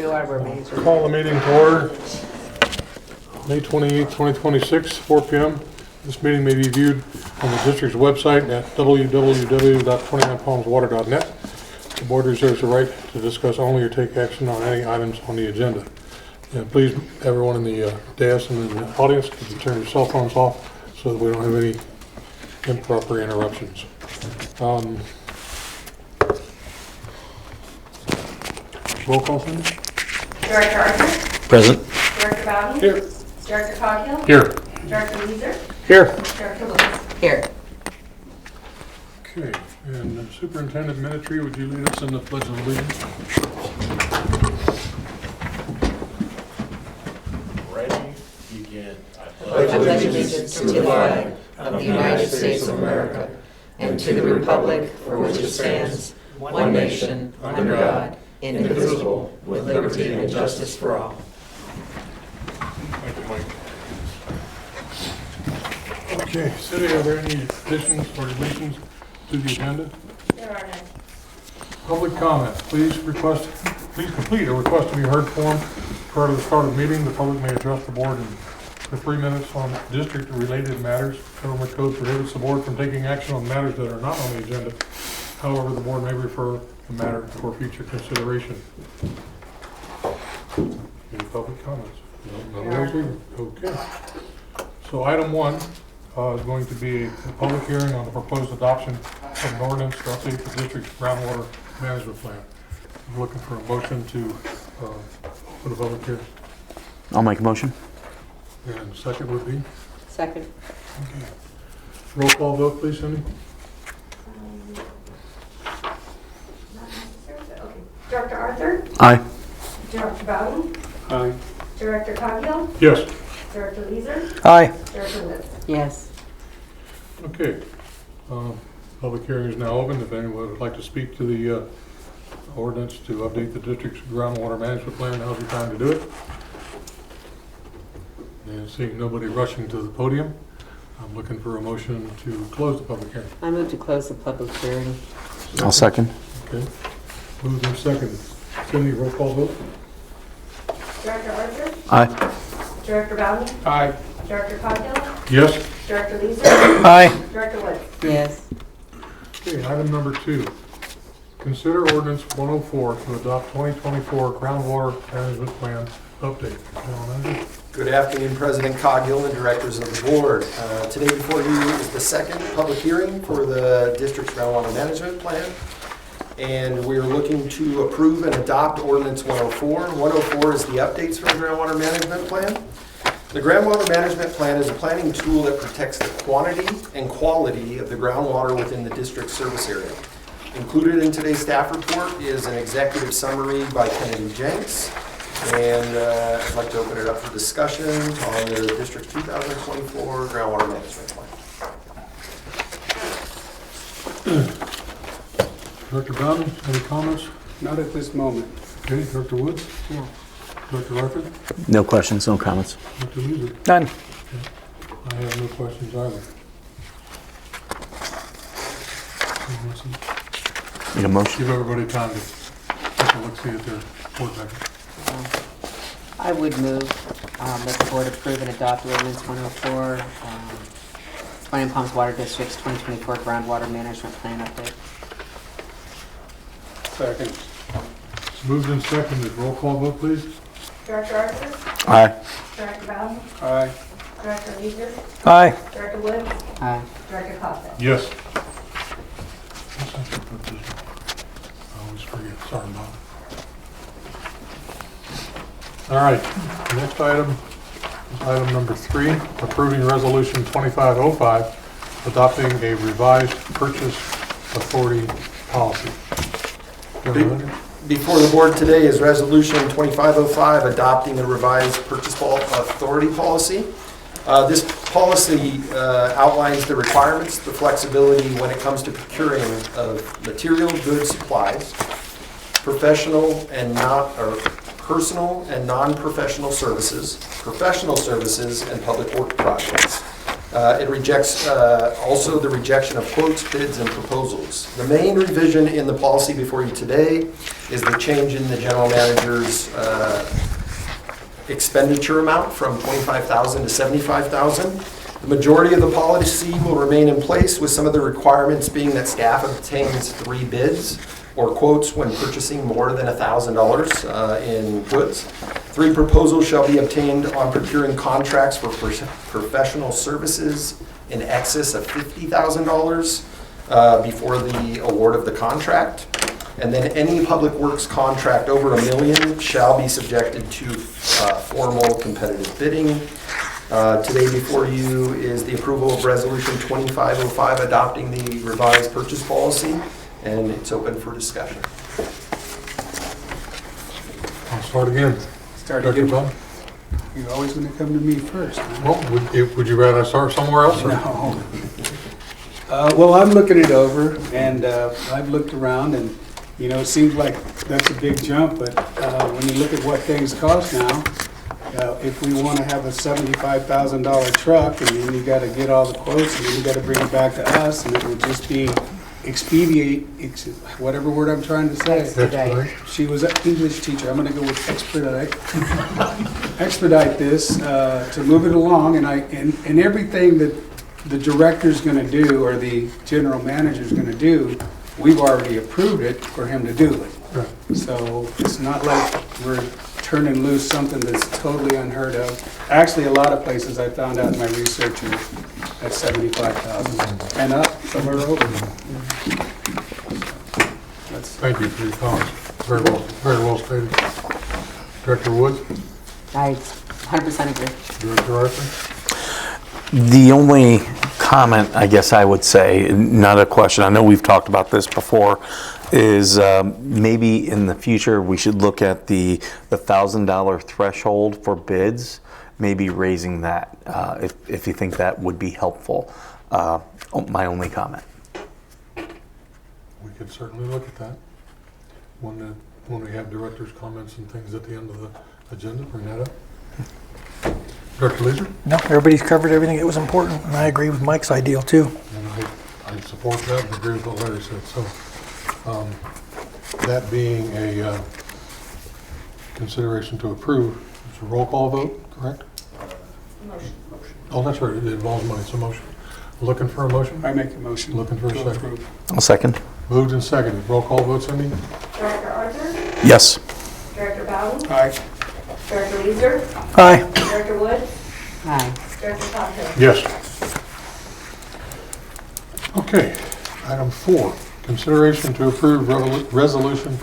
do our remains. Call the meeting to order. May 28, 2026, 4 p.m. This meeting may be viewed on the district's website at www.29palmswater.net. The board reserves the right to discuss only or take action on any items on the agenda. And please, everyone in the dais and in the audience, could you turn your cell phones off so that we don't have any improper interruptions. Roll call, Cindy? Director Arthur? Present. Director Bowden? Here. Director Coghill? Here. Director Leeser? Here. Director Lewis? Here. Okay, and Superintendent Minitry, would you lead us in the Pledge of Allegiance? Ready, begin. I pledge allegiance to the flag of the United States of America and to the republic for which it stands, one nation, under God, indivisible, with liberty and justice for all. Thank you, Mike. Okay, Cindy, are there any additions or deletions to the agenda? There are none. Public comment, please complete a request to be heard form prior to the start of the meeting. The public may address the board for 3 minutes on district-related matters. Government code prohibits the board from taking action on matters that are not on the agenda. However, the board may refer the matter for future consideration. Any public comments? No, none of those either. Okay. So item 1 is going to be a public hearing on the proposed adoption of an ordinance to update the district's groundwater management plan. I'm looking for a motion to put a public hearing. I'll make a motion. And second would be? Second. Okay. Roll call vote, please, Cindy. Not necessary, but okay. Director Arthur? Aye. Director Bowden? Aye. Director Coghill? Yes. Director Leeser? Aye. Director Lewis? Yes. Okay. Public hearing is now open. If anyone would like to speak to the ordinance to update the district's groundwater management plan, now's your time to do it. And seeing nobody rushing to the podium, I'm looking for a motion to close the public hearing. I move to close the public hearing. I'll second. Okay. Moved and seconded. Cindy, roll call vote. Director Arthur? Aye. Director Bowden? Aye. Director Coghill? Yes. Director Leeser? Aye. Director Woods? Yes. Okay, item number 2. Consider ordinance 104 to adopt 2024 groundwater management plan update. General Manager? Good afternoon, President Coghill and directors of the board. Today before you is the second public hearing for the district's groundwater management plan. And we're looking to approve and adopt ordinance 104. 104 is the updates for the groundwater management plan. The groundwater management plan is a planning tool that protects the quantity and quality of the groundwater within the district service area. Included in today's staff report is an executive summary by Kennedy Jenks. And I'd like to open it up for discussion on the District 2024 groundwater management plan. Director Bowden, any comments? Not at this moment. Okay, Director Woods? No. Director Arthur? No questions, no comments. Director Leeser? None. I have no questions either. Need a motion? Give everybody time to take a look-see at their board packet. I would move that the board approve and adopt ordinance 104, Spiny Palms Water District's 2024 groundwater management plan update. Second. It's moved and seconded. Roll call vote, please. Director Arthur? Aye. Director Bowden? Aye. Director Leeser? Aye. Director Woods? Aye. Director Coghill? Yes. Guess I should put this one. I always forget. Sorry about it. All right, next item is item number 3, approving resolution 2505, adopting a revised purchase authority policy. Before the board today is resolution 2505, adopting a revised purchase authority policy. This policy outlines the requirements, the flexibility when it comes to procuring of material, goods, supplies, personal and non-professional services, professional services, and public work projects. It rejects also the rejection of quotes, bids, and proposals. The main revision in the policy before you today is the change in the general manager's expenditure amount from $25,000 to $75,000. The majority of the policy will remain in place, with some of the requirements being that staff obtains 3 bids or quotes when purchasing more than $1,000 in goods. 3 proposals shall be obtained on procuring contracts for professional services in excess of $50,000 before the award of the contract. And then any public works contract over $1 million shall be subjected to formal competitive bidding. Today before you is the approval of Resolution 2505 adopting the revised purchase policy, and it's open for discussion. I'll start again. Start Dr. again. Bud? You're always going to come to me first, huh? Well, would you rather start somewhere else? or- No. Well, I'm looking it over, and I've looked around, and, you know, it seems like that's a big jump, but when you look at what things cost now, if we want to have a $75,000 truck, and then you got to get all the quotes, and then you got to bring it back to us, and it would just be whatever word I'm trying to say. Expedite. She was an English teacher. I'm going to go with expedite. Expedite this to move it along, and everything that the director's going to do or the general manager's going to do, we've already approved it for him to do it. Right. So it's not like we're turning loose something that's totally unheard of. Actually, a lot of places I found out in my research are at $75,000 and up, somewhere over. That's- Thank you for your comments. Very well stated. Director Woods? I 100% agree. Director Arthur? The only comment, I guess I would say, not a question, I know we've talked about this before, is maybe in the future we should look at the $1,000 threshold for bids, maybe raising that, if you think that would be helpful. My only comment. We could certainly look at that. When we have director's comments and things at the end of the agenda, bring that up. Director Leeser? No, everybody's covered everything that was important, and I agree with Mike's ideal too. And I support that and agree with what Larry said. So, that being a consideration to approve, it's a roll call vote, correct? Motion. Oh, that's right, it involves money, so motion. Looking for a motion? I make a motion. Looking for a to second. approve. I'll second. Moved and seconded. Roll call vote, Cindy? Director Arthur? Yes. Director Bowden? Aye. Director Leeser? Aye. Director Wood? Aye. Director Coghill? Yes. Okay, item 4, consideration to approve resolution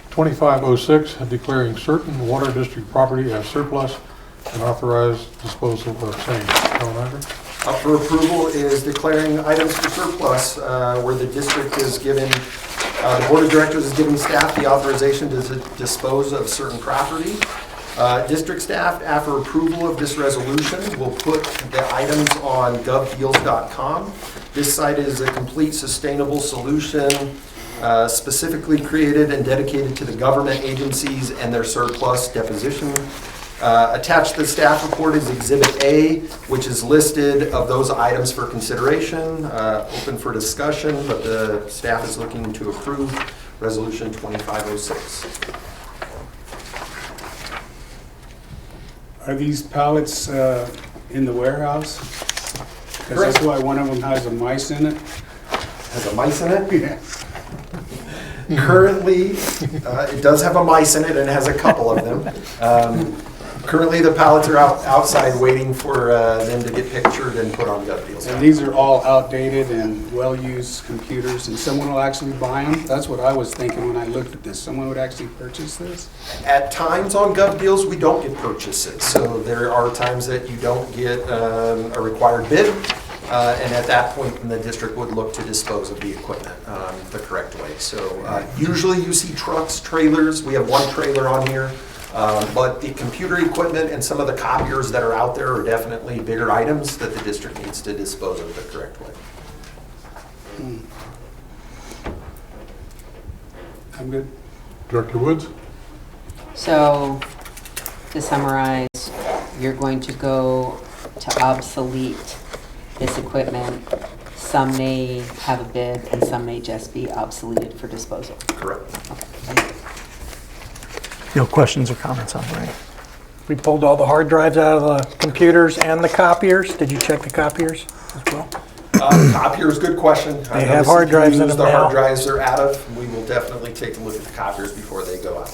2506 declaring certain water district property as surplus and authorize disposal of same. Calendar? Up for approval is declaring items for surplus, where the district is given, the board of directors is giving staff the authorization to dispose of certain property. District staff, after approval of this resolution, will put the items on govdeals.com. This site is a complete sustainable solution, specifically created and dedicated to the government agencies and their surplus deposition. Attached to the staff report is Exhibit A, which is listed of those items for consideration, open for discussion, but the staff is looking to approve Resolution 2506. Are these pallets in the warehouse? Because that's why one of them has a mice in it. Has a mice in it? Yeah. Currently, it does have a mice in it and has a couple of them. Currently, the pallets are outside waiting for them to get pictured and put on GovDeals. And these are all outdated and well-used computers, and someone will actually buy them? That's what I was thinking when I looked at this. Someone would actually purchase this? At times on GovDeals, we don't get purchases. So there are times that you don't get a required bid. And at that point, the district would look to dispose of the equipment the correct way. So usually you see trucks, trailers. We have one trailer on here. But the computer equipment and some of the copiers that are out there are definitely bigger items that the district needs to dispose of the correct way. I'm good. Director Woods? So, to summarize, you're going to go to obsolete this equipment, some may have a bid and some may just be obsoleted for disposal. Correct. Okay, thank you. No questions or comments on that? We pulled all the hard drives out of the computers and the copiers. Did you check the copiers as well? Copiers, good question. I They know have the hard drives in CPUs, them the hard now. drives are out of. We will definitely take a look at the copiers before they go out.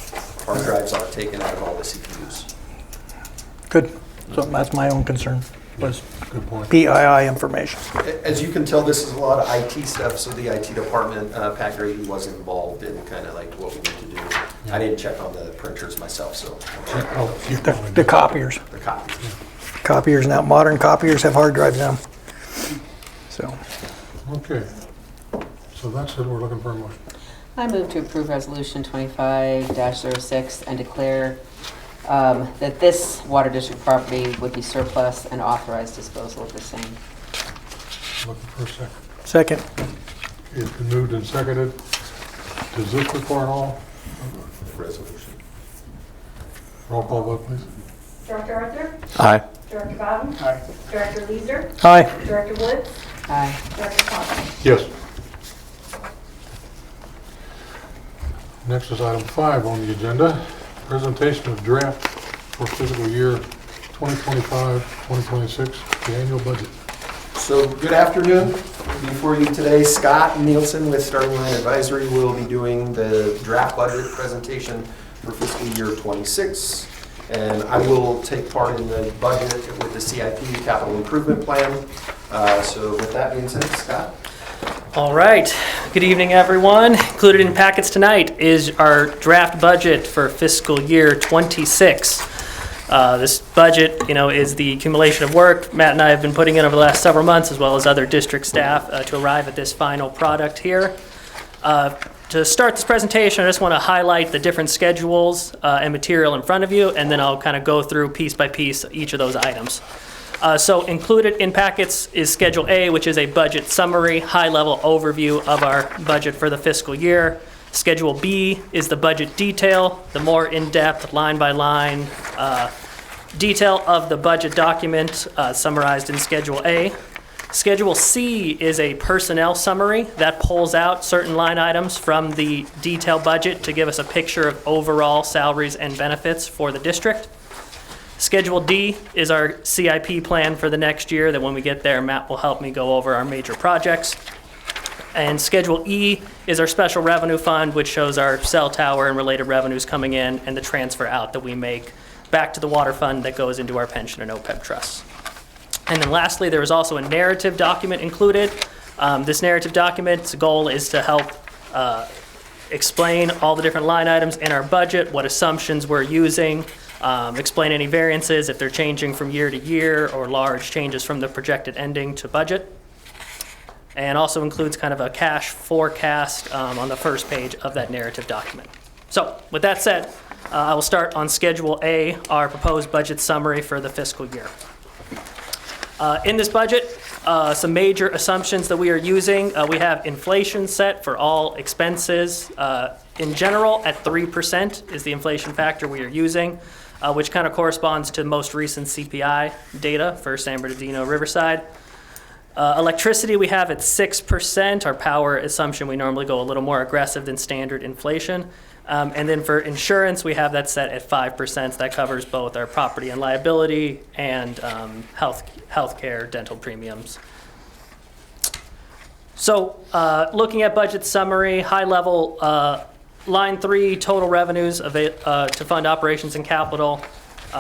Hard drives are taken out of all the CPUs. Good. So that's my own concern, was Good point. PII information. As you can tell, this is a lot of IT stuff, so the IT department, Pat Grady was involved in kind of like what we need to do. I didn't check on the printers myself, so I'll check on those. The copiers. The copies. Copiers now, modern copiers have hard drives now. So, Okay. So that's it, we're looking for a motion. I move to approve Resolution 25-06 and declare that this Water District property would be surplus and authorize disposal of the same. Looking for a second. second. It's been moved and seconded. Does this require all? Resolution. Roll call vote, please. Director Arthur? Aye. Director Bowden? Aye. Director Leeser? Aye. Director Woods? Aye. Director Thompson? Yes. Next is item 5 on the agenda, presentation of draft for fiscal year 2025-2026, the annual budget. So, good afternoon. Before you today, Scott Nielsen with Starting Line Advisory will be doing the draft budget presentation for fiscal year 26. And I will take part in the budget with the CIP Capital Improvement Plan. So with that being said, Scott? All right. Good evening, everyone. Included in packets tonight is our draft budget for fiscal year 26. This budget, is the accumulation of work Matt and I have been putting in over the last several months, as well as other district staff, to arrive at this final product here. To start this presentation, I just want to highlight the different schedules and material in front of you, and then I'll kind of go through piece by piece each of those items. So included in packets is Schedule A, which is a budget summary, high-level overview of our budget for the fiscal year. Schedule B is the budget detail, the more in-depth, line-by-line detail of the budget document summarized in Schedule A. Schedule C is a personnel summary that pulls out certain line items from the detailed budget to give us a picture of overall salaries and benefits for the district. Schedule D is our CIP plan for the next year that when we get there, Matt will help me go over our major projects. And Schedule E is our special revenue fund, which shows our cell tower and related revenues coming in and the transfer out that we make back to the water fund that goes into our pension and OPEB trusts. And then lastly, there is also a narrative document included. This narrative document's goal is to help explain all the different line items in our budget, what assumptions we're using, explain any variances if they're changing from year to year or large changes from the projected ending to budget. And also includes kind of a cash forecast on the first page of that narrative document. So with that said, I will start on Schedule A, our proposed budget summary for the fiscal year. In this budget, some major assumptions that we are using. We have inflation set for all expenses. In general, at 3% is the inflation factor we are using, which kind of corresponds to most recent CPI data for San Bernardino Riverside. Electricity we have at 6%. Our power assumption, we normally go a little more aggressive than standard inflation. And then for insurance, we have that set at 5%. That covers both our property and liability and healthcare, dental premiums. So looking at budget summary, high level, line 3, total revenues to fund operations and capital,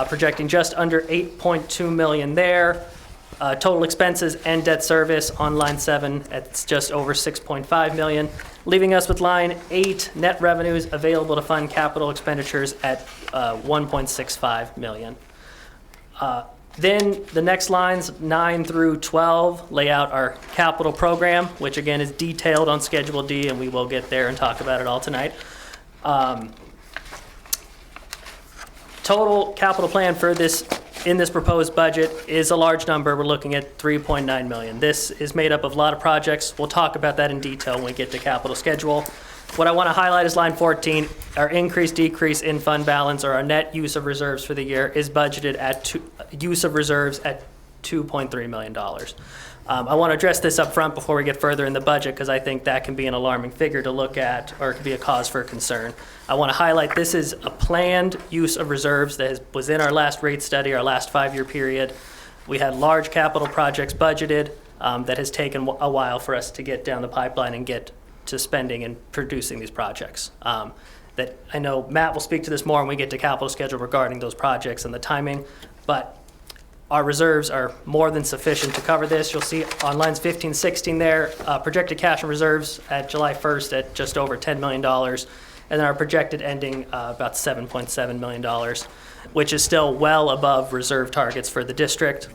projecting just under $8.2 million there. Total expenses and debt service on line 7 at just over $6.5 million, leaving us with line 8, net revenues available to fund capital expenditures at $1.65 million. Then the next lines, 9 through 12, lay out our capital program, which again is detailed on Schedule D, and we will get there and talk about it all tonight. Total capital plan for this in this proposed budget is a large number. We're looking at $3.9 million. This is made up of a lot of projects. We'll talk about that in detail when we get to capital schedule. What I want to highlight is line 14. Our decrease in fund balance, or our net use of reserves for the year, is budgeted at use of reserves at $2.3 million. I want to address this up front before we get further in the budget because I think that can be an alarming figure to look at or it could be a cause for concern. I want to highlight this is a planned use of reserves that was in our last rate study, our last 5-year period. We had large capital projects budgeted that has taken a while for us to get down the pipeline and get to spending and producing these projects. That I know Matt will speak to this more when we get to capital schedule regarding those projects and the timing, but our reserves are more than sufficient to cover this. You'll see on lines 15, 16 there, projected cash and reserves at July 1st at just over $10 million, and then our projected ending about $7.7 million, which is still well above reserve targets for the district.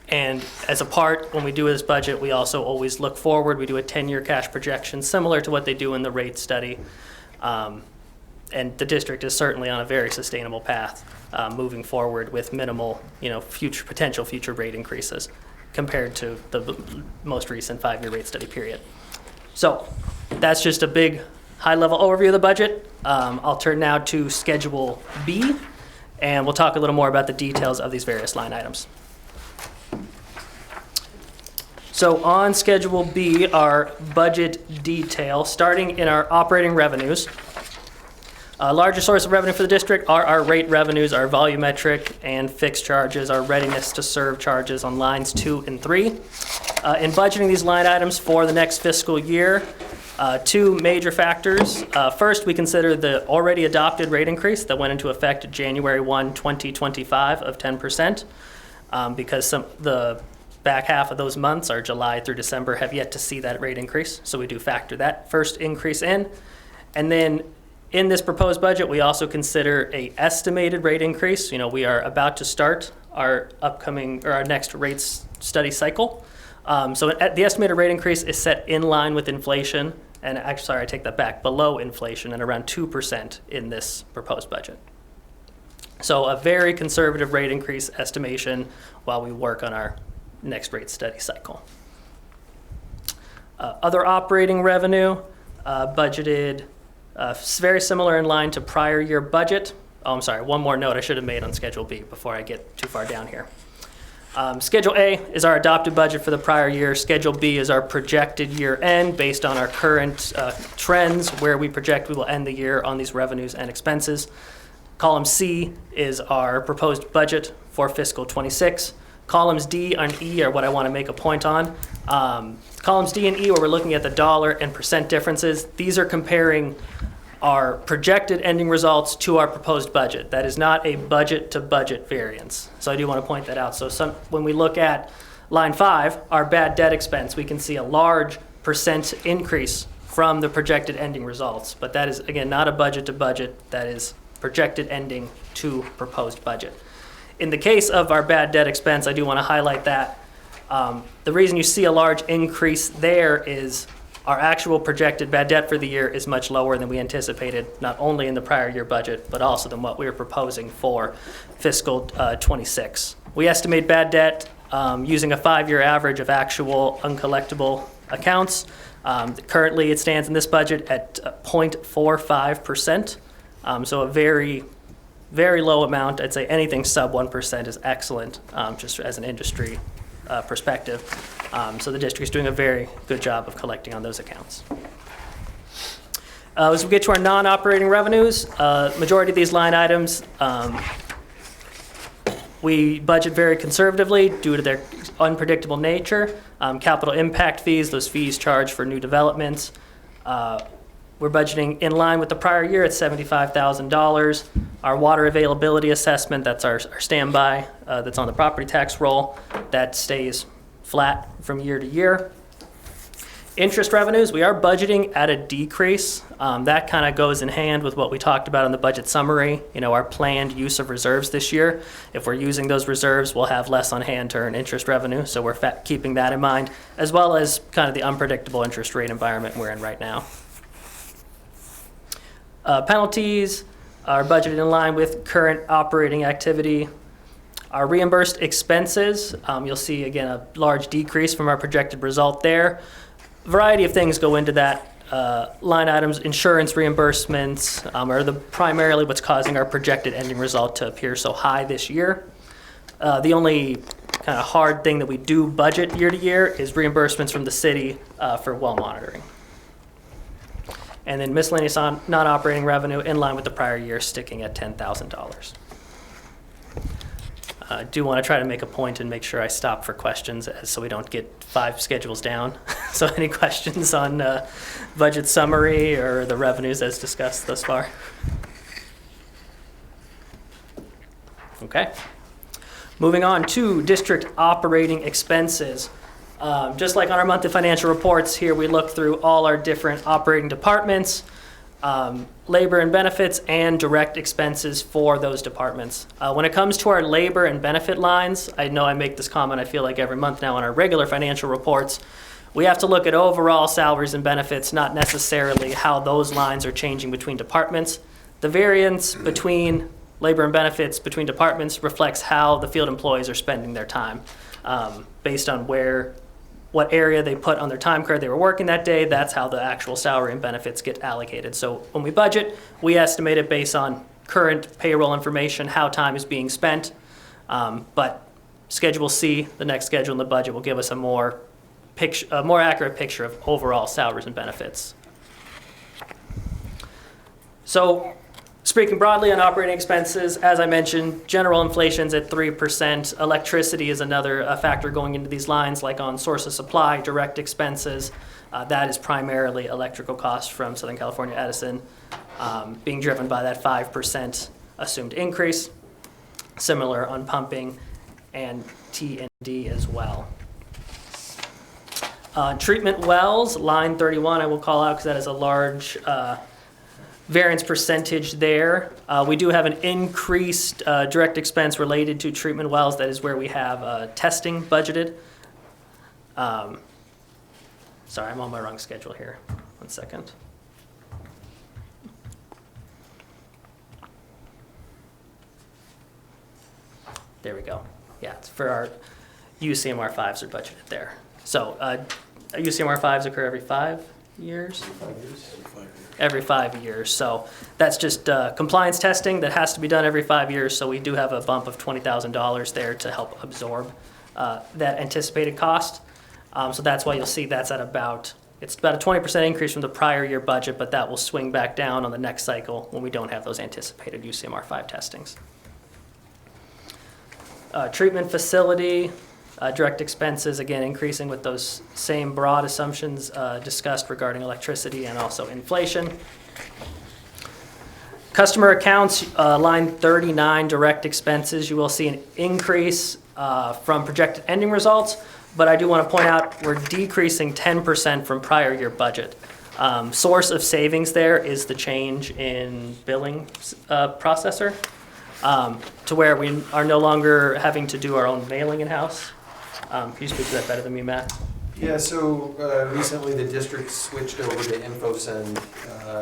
And as a part, when we do this budget, we also always look forward. We do a 10-year cash projection, similar to what they do in the rate study. And the district is certainly on a very sustainable path moving forward with minimal, potential future rate increases compared to the most recent 5-year rate study period. So that's just a big high-level overview of the budget. I'll turn now to Schedule B, and we'll talk a little more about the details of these various line items. So on Schedule B, our budget detail, starting in our operating revenues. Largest source of revenue for the district are our rate revenues, our volumetric and fixed charges, our readiness to serve charges on lines 2 and 3. In budgeting these line items for the next fiscal year, 2 major factors. First, we consider the already adopted rate increase that went into effect January 1, 2025 of 10%, because the back half of those months, our July through December, have yet to see that rate increase. So we do factor that first increase in. And then in this proposed budget, we also consider a estimated rate increase. We are about to start our next rates study cycle. So the estimated rate increase is set in line with inflation, and actually, sorry, I take that back, below inflation and around 2% in this proposed budget. So a very conservative rate increase estimation while we work on our next rate study cycle. Other operating revenue budgeted very similar in line to prior year budget. Oh, I'm sorry, one more note I should have made on Schedule B before I get too far down here. Schedule A is our adopted budget for the prior year. Schedule B is our projected year end based on our current trends, where we project we will end the year on these revenues and expenses. Column C is our proposed budget for fiscal 26. Columns D and E are what I want to make a point on. Columns D and E, where we're looking at the dollar and percent differences, these are comparing our projected ending results to our proposed budget. That is not a budget to budget variance. So I do want to point that out. So when we look at line 5, our bad debt expense, we can see a large percent increase from the projected ending results. But that is, again, not a budget to budget. That is projected ending to proposed budget. In the case of our bad debt expense, I do want to highlight that. The reason you see a large increase there is our actual projected bad debt for the year is much lower than we anticipated, not only in the prior year budget, but also than what we were proposing for fiscal 26. We estimate bad debt using a 5-year average of actual uncollectible accounts. Currently, it stands in this budget at 0.45%, so a very low amount. I'd say anything sub 1% is excellent, just as an industry perspective. So the district is doing a very good job of collecting on those accounts. As we get to our non-operating revenues, majority of these line items, we budget very conservatively due to their unpredictable nature. Capital impact fees, those fees charged for new developments, we're budgeting in line with the prior year at $75,000. Our water availability assessment, that's our standby, that's on the property tax roll, that stays flat from year to year. Interest revenues, we are budgeting at a decrease. That kind of goes in hand with what we talked about in the budget summary, our planned use of reserves this year. If we're using those reserves, we'll have less on hand to earn interest revenue, so we're keeping that in mind, as well as kind of the unpredictable interest rate environment we're in right now. Penalties are budgeted in line with current operating activity. Our reimbursed expenses, you'll see again a large decrease from our projected result there. A variety of things go into that. Line items, insurance reimbursements are primarily what's causing our projected ending result to appear so high this year. The only kind of hard thing that we do budget year to year is reimbursements from the city for well monitoring. And then miscellaneous non-operating revenue in line with the prior year, sticking at $10,000. I do want to try to make a point and make sure I stop for questions so we don't get 5 schedules down. So any questions on budget summary or the revenues as discussed thus far? Okay. Moving on to district operating expenses. Just like on our monthly financial reports, here we look through all our different operating departments, labor and benefits, and direct expenses for those departments. When it comes to our labor and benefit lines, I know I make this comment, I feel like every month now on our regular financial reports, we have to look at overall salaries and benefits, not necessarily how those lines are changing between departments. The variance between labor and benefits between departments reflects how the field employees are spending their time. Based on what area they put on their time card they were working that day, that's how the actual salary and benefits get allocated. So when we budget, we estimate it based on current payroll information, how time is being spent. But Schedule C, the next schedule in the budget, will give us a more accurate picture of overall salaries and benefits. So speaking broadly on operating expenses, as I mentioned, general inflation's at 3%. Electricity is another factor going into these lines, like on source of supply, direct expenses. That is primarily electrical costs from Southern California Edison, being driven by that 5% assumed increase. Similar on pumping and T&D as well. Treatment wells, line 31, I will call out because that is a large variance percentage there. We do have an increased direct expense related to treatment wells. That is where we have testing budgeted. Sorry, I'm on my wrong schedule here. 1 second. There we go. Yeah, it's for our UCMR 5s are budgeted there. So UCMR 5s occur every 5 years? Every 5 years. So that's just compliance testing that has to be done every 5 years. So we do have a bump of $20,000 there to help absorb that anticipated cost. So that's why you'll see that's at it's about a 20% increase from the prior year budget, but that will swing back down on the next cycle when we don't have those anticipated UCMR 5 testings. Treatment facility, direct expenses, again, increasing with those same broad assumptions discussed regarding electricity and also inflation. Customer accounts, line 39, direct expenses, you will see an increase from projected ending results, but I do want to point out we're decreasing 10% from prior year budget. Source of savings there is the change in billing processor, to where we are no longer having to do our own mailing in-house. Can you speak to that better than me, Matt? Yeah, so recently the district switched over to InfoSend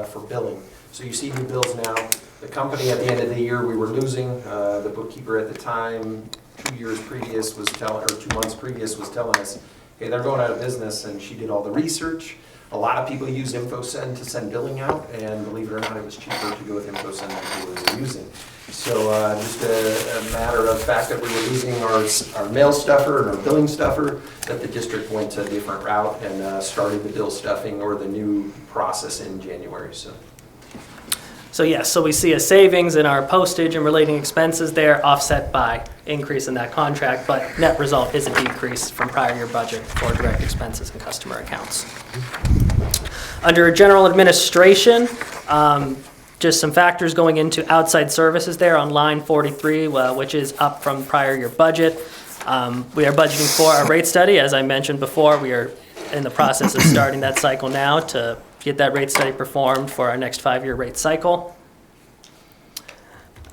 for billing. So you see new bills now. The company at the end of the year we were losing. The bookkeeper at the time, 2 years previous was telling, or 2 months previous was telling us, hey, they're going out of business, and she did all the research. A lot of people use InfoSend to send billing out, and believe it or not, it was cheaper to go with InfoSend than we were using. So just a matter of fact that we were losing our mail stuffer and our billing stuffer, that the district went a different route and started the bill stuffing or the new process in January. So yes, so we see a savings in our postage and relating expenses there, offset by increase in that contract, but net result is a decrease from prior year budget for direct expenses and customer accounts. Under general administration, just some factors going into outside services there on line 43, which is up from prior year budget. We are budgeting for a rate study. As I mentioned before, we are in the process of starting that cycle now to get that rate study performed for our next 5-year rate cycle.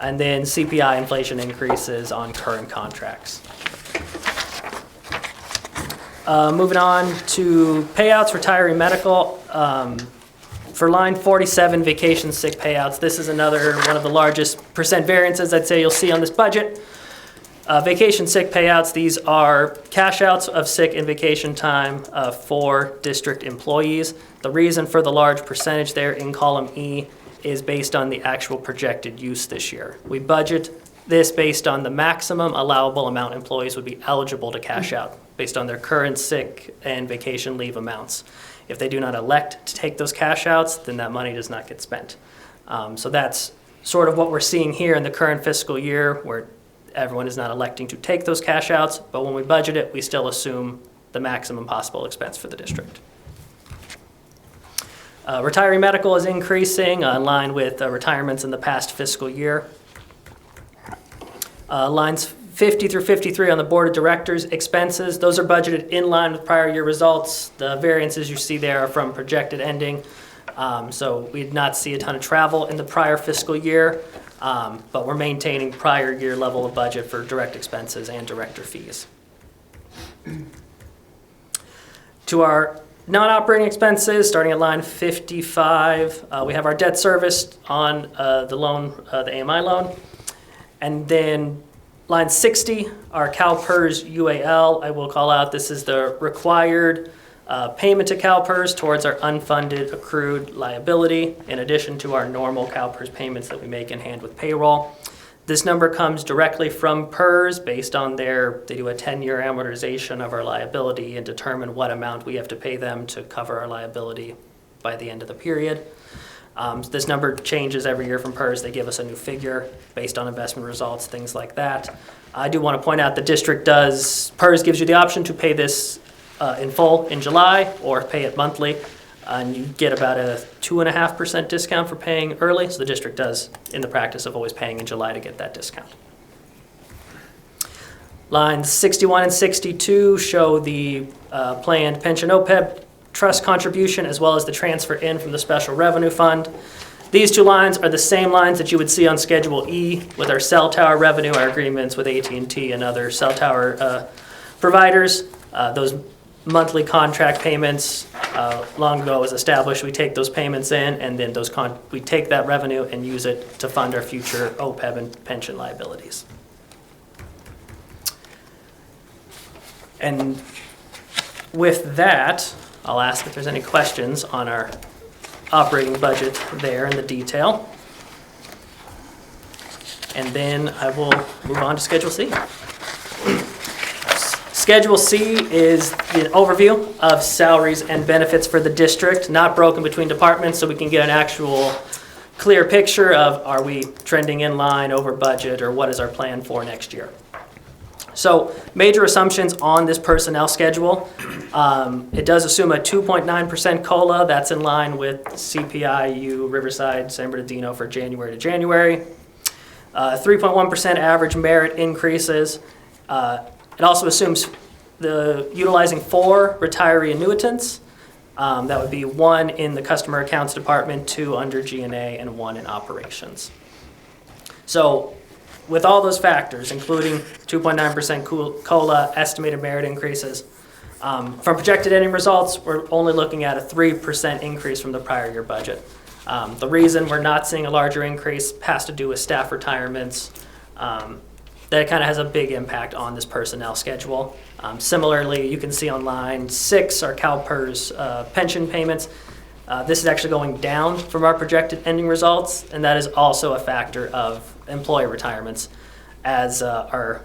And then CPI inflation increases on current contracts. Moving on to payouts, retiree medical. For line 47, vacation sick payouts, this is another one of the largest percent variances I'd say you'll see on this budget. Vacation sick payouts, these are cash outs of sick and vacation time for district employees. The reason for the large percentage there in column E is based on the actual projected use this year. We budget this based on the maximum allowable amount employees would be eligible to cash out based on their current sick and vacation leave amounts. If they do not elect to take those cash outs, then that money does not get spent. So that's sort of what we're seeing here in the current fiscal year, where everyone is not electing to take those cash outs, but when we budget it, we still assume the maximum possible expense for the district. Retiree medical is increasing in line with retirements in the past fiscal year. Lines 50 through 53 on the board of directors expenses, those are budgeted in line with prior year results. The variances you see there are from projected ending. So we did not see a ton of travel in the prior fiscal year, but we're maintaining prior year level of budget for direct expenses and director fees. To our non-operating expenses, starting at line 55, we have our debt service on the loan, the AMI loan. And then line 60, our CalPERS UAL, I will call out, this is the required payment to CalPERS towards our unfunded accrued liability, in addition to our normal CalPERS payments that we make in hand with payroll. This number comes directly from PERS based on they do a 10-year amortization of our liability and determine what amount we have to pay them to cover our liability by the end of the period. This number changes every year from PERS. They give us a new figure based on investment results, things like that. I do want to point out the district PERS gives you the option to pay this in full in July or pay it monthly. And you get about a 2.5% discount for paying early. So the district does in the practice of always paying in July to get that discount. Lines 61 and 62 show the planned pension OPEB trust contribution as well as the transfer in from the special revenue fund. These two lines are the same lines that you would see on Schedule E with our cell tower revenue, our agreements with AT&T and other cell tower providers. Those monthly contract payments long ago was established. We take those payments in, and then we take that revenue and use it to fund our future OPEB and pension liabilities. And with that, I'll ask if there's any questions on our operating budget there in the detail. And then I will move on to Schedule C. Schedule C is the overview of salaries and benefits for the district, not broken between departments, so we can get an actual clear picture of are we trending in line, over budget, or what is our plan for next year. So major assumptions on this personnel schedule. It does assume a 2.9% COLA. That's in line with CPI-U, Riverside, San Bernardino for January to January. 3.1% average merit increases. It also assumes utilizing 4 retiree annuitants. That would be 1 in the customer accounts department, 2 under G&A, and 1 in operations. So with all those factors, including 2.9% COLA, estimated merit increases, from projected ending results, we're only looking at a 3% increase from the prior year budget. The reason we're not seeing a larger increase has to do with staff retirements. That kind of has a big impact on this personnel schedule. Similarly, you can see on line 6 our CalPERS pension payments. This is actually going down from our projected ending results, and that is also a factor of employee retirements. As our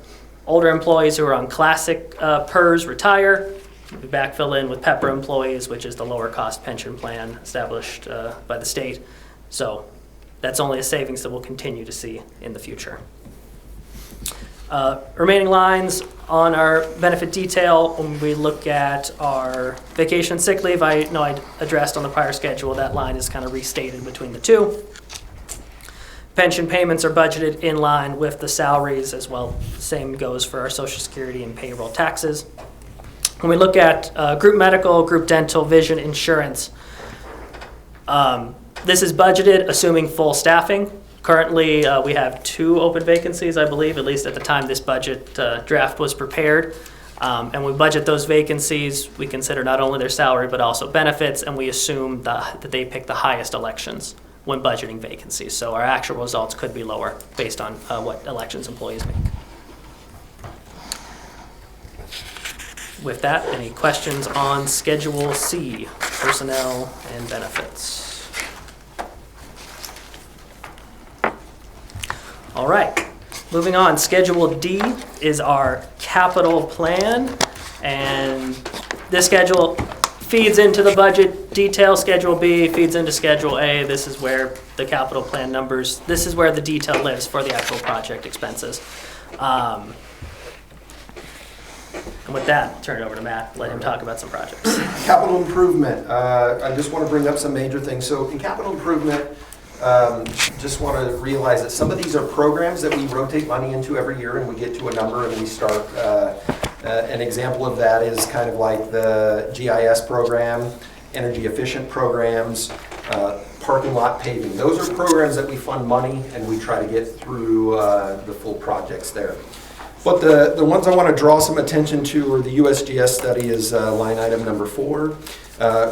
older employees who are on classic PERS retire, we backfill in with PEPRA employees, which is the lower cost pension plan established by the state. So that's only a savings that we'll continue to see in the future. Remaining lines on our benefit detail, when we look at our vacation sick leave, I know I addressed on the prior schedule, that line is kind of restated between the two. Pension payments are budgeted in line with the salaries as well. Same goes for our Social Security and payroll taxes. When we look at group medical, group dental, vision insurance, this is budgeted assuming full staffing. Currently, we have 2 open vacancies, I believe, at least at the time this budget draft was prepared. And we budget those vacancies. We consider not only their salary, but also benefits, and we assume that they pick the highest elections when budgeting vacancies. So our actual results could be lower based on what elections employees make. With that, any questions on Schedule C, personnel and benefits? All right, Moving on, Schedule D is our capital plan, and this schedule feeds into the budget detail. Schedule B feeds into Schedule A. This is where the capital plan numbers, this is where the detail lives for the actual project expenses. And with that, I'll turn it over to Matt, let him talk about some projects. Capital improvement, I just want to bring up some major things. So in capital improvement, just want to realize that some of these are programs that we rotate money into every year, and we get to a number and we start. An example of that is kind of like the GIS program, energy efficient programs, parking lot paving. Those are programs that we fund money and we try to get through the full projects there. But the ones I want to draw some attention to are the USGS study is line item number 4.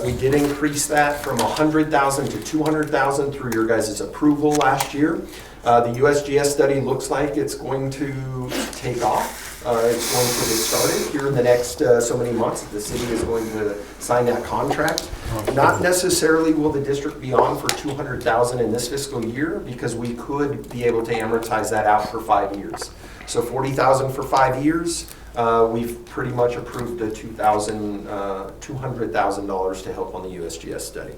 We did increase that from 100,000 to 200,000 through your guys' approval last year. The USGS study looks like it's going to take off. It's going to get started here in the next so many months. The city is going to sign that contract. Not necessarily will the district be on for 200,000 in this fiscal year, because we could be able to amortize that out for 5 years. So 40,000 for 5 years. We've pretty much approved the $200,000 to help on the USGS study.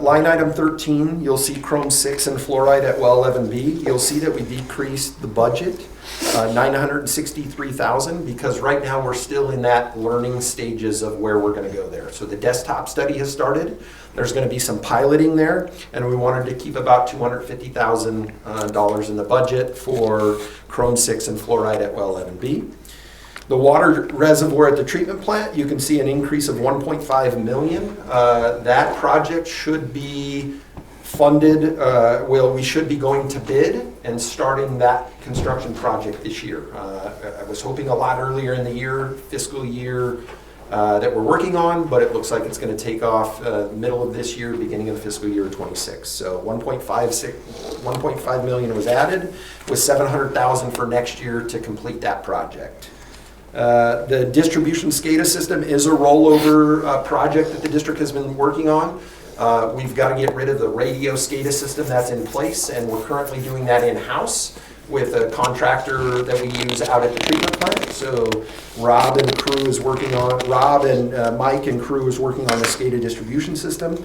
Line item 13, you'll see Chrome 6 and fluoride at well 11B. You'll see that we decreased the budget, 963,000, because right now we're still in that learning stages of where we're going to go there. So the desktop study has started. There's going to be some piloting there, and we wanted to keep about $250,000 in the budget for Chrome 6 and fluoride at well 11B. The water reservoir at the treatment plant, you can see an increase of 1.5 million. That project should be funded, we should be going to bid and starting that construction project this year. I was hoping a lot earlier in the year, fiscal year, that we're working on, but it looks like it's going to take off middle of this year, beginning of the fiscal year 26. So 1.5 million was added, with 700,000 for next year to complete that project. The distribution SCADA system is a rollover project that the district has been working on. We've got to get rid of the radio SCADA system that's in place, and we're currently doing that in-house with a contractor that we use out at the treatment plant. So Rob and Mike and crew is working on the SCADA distribution system.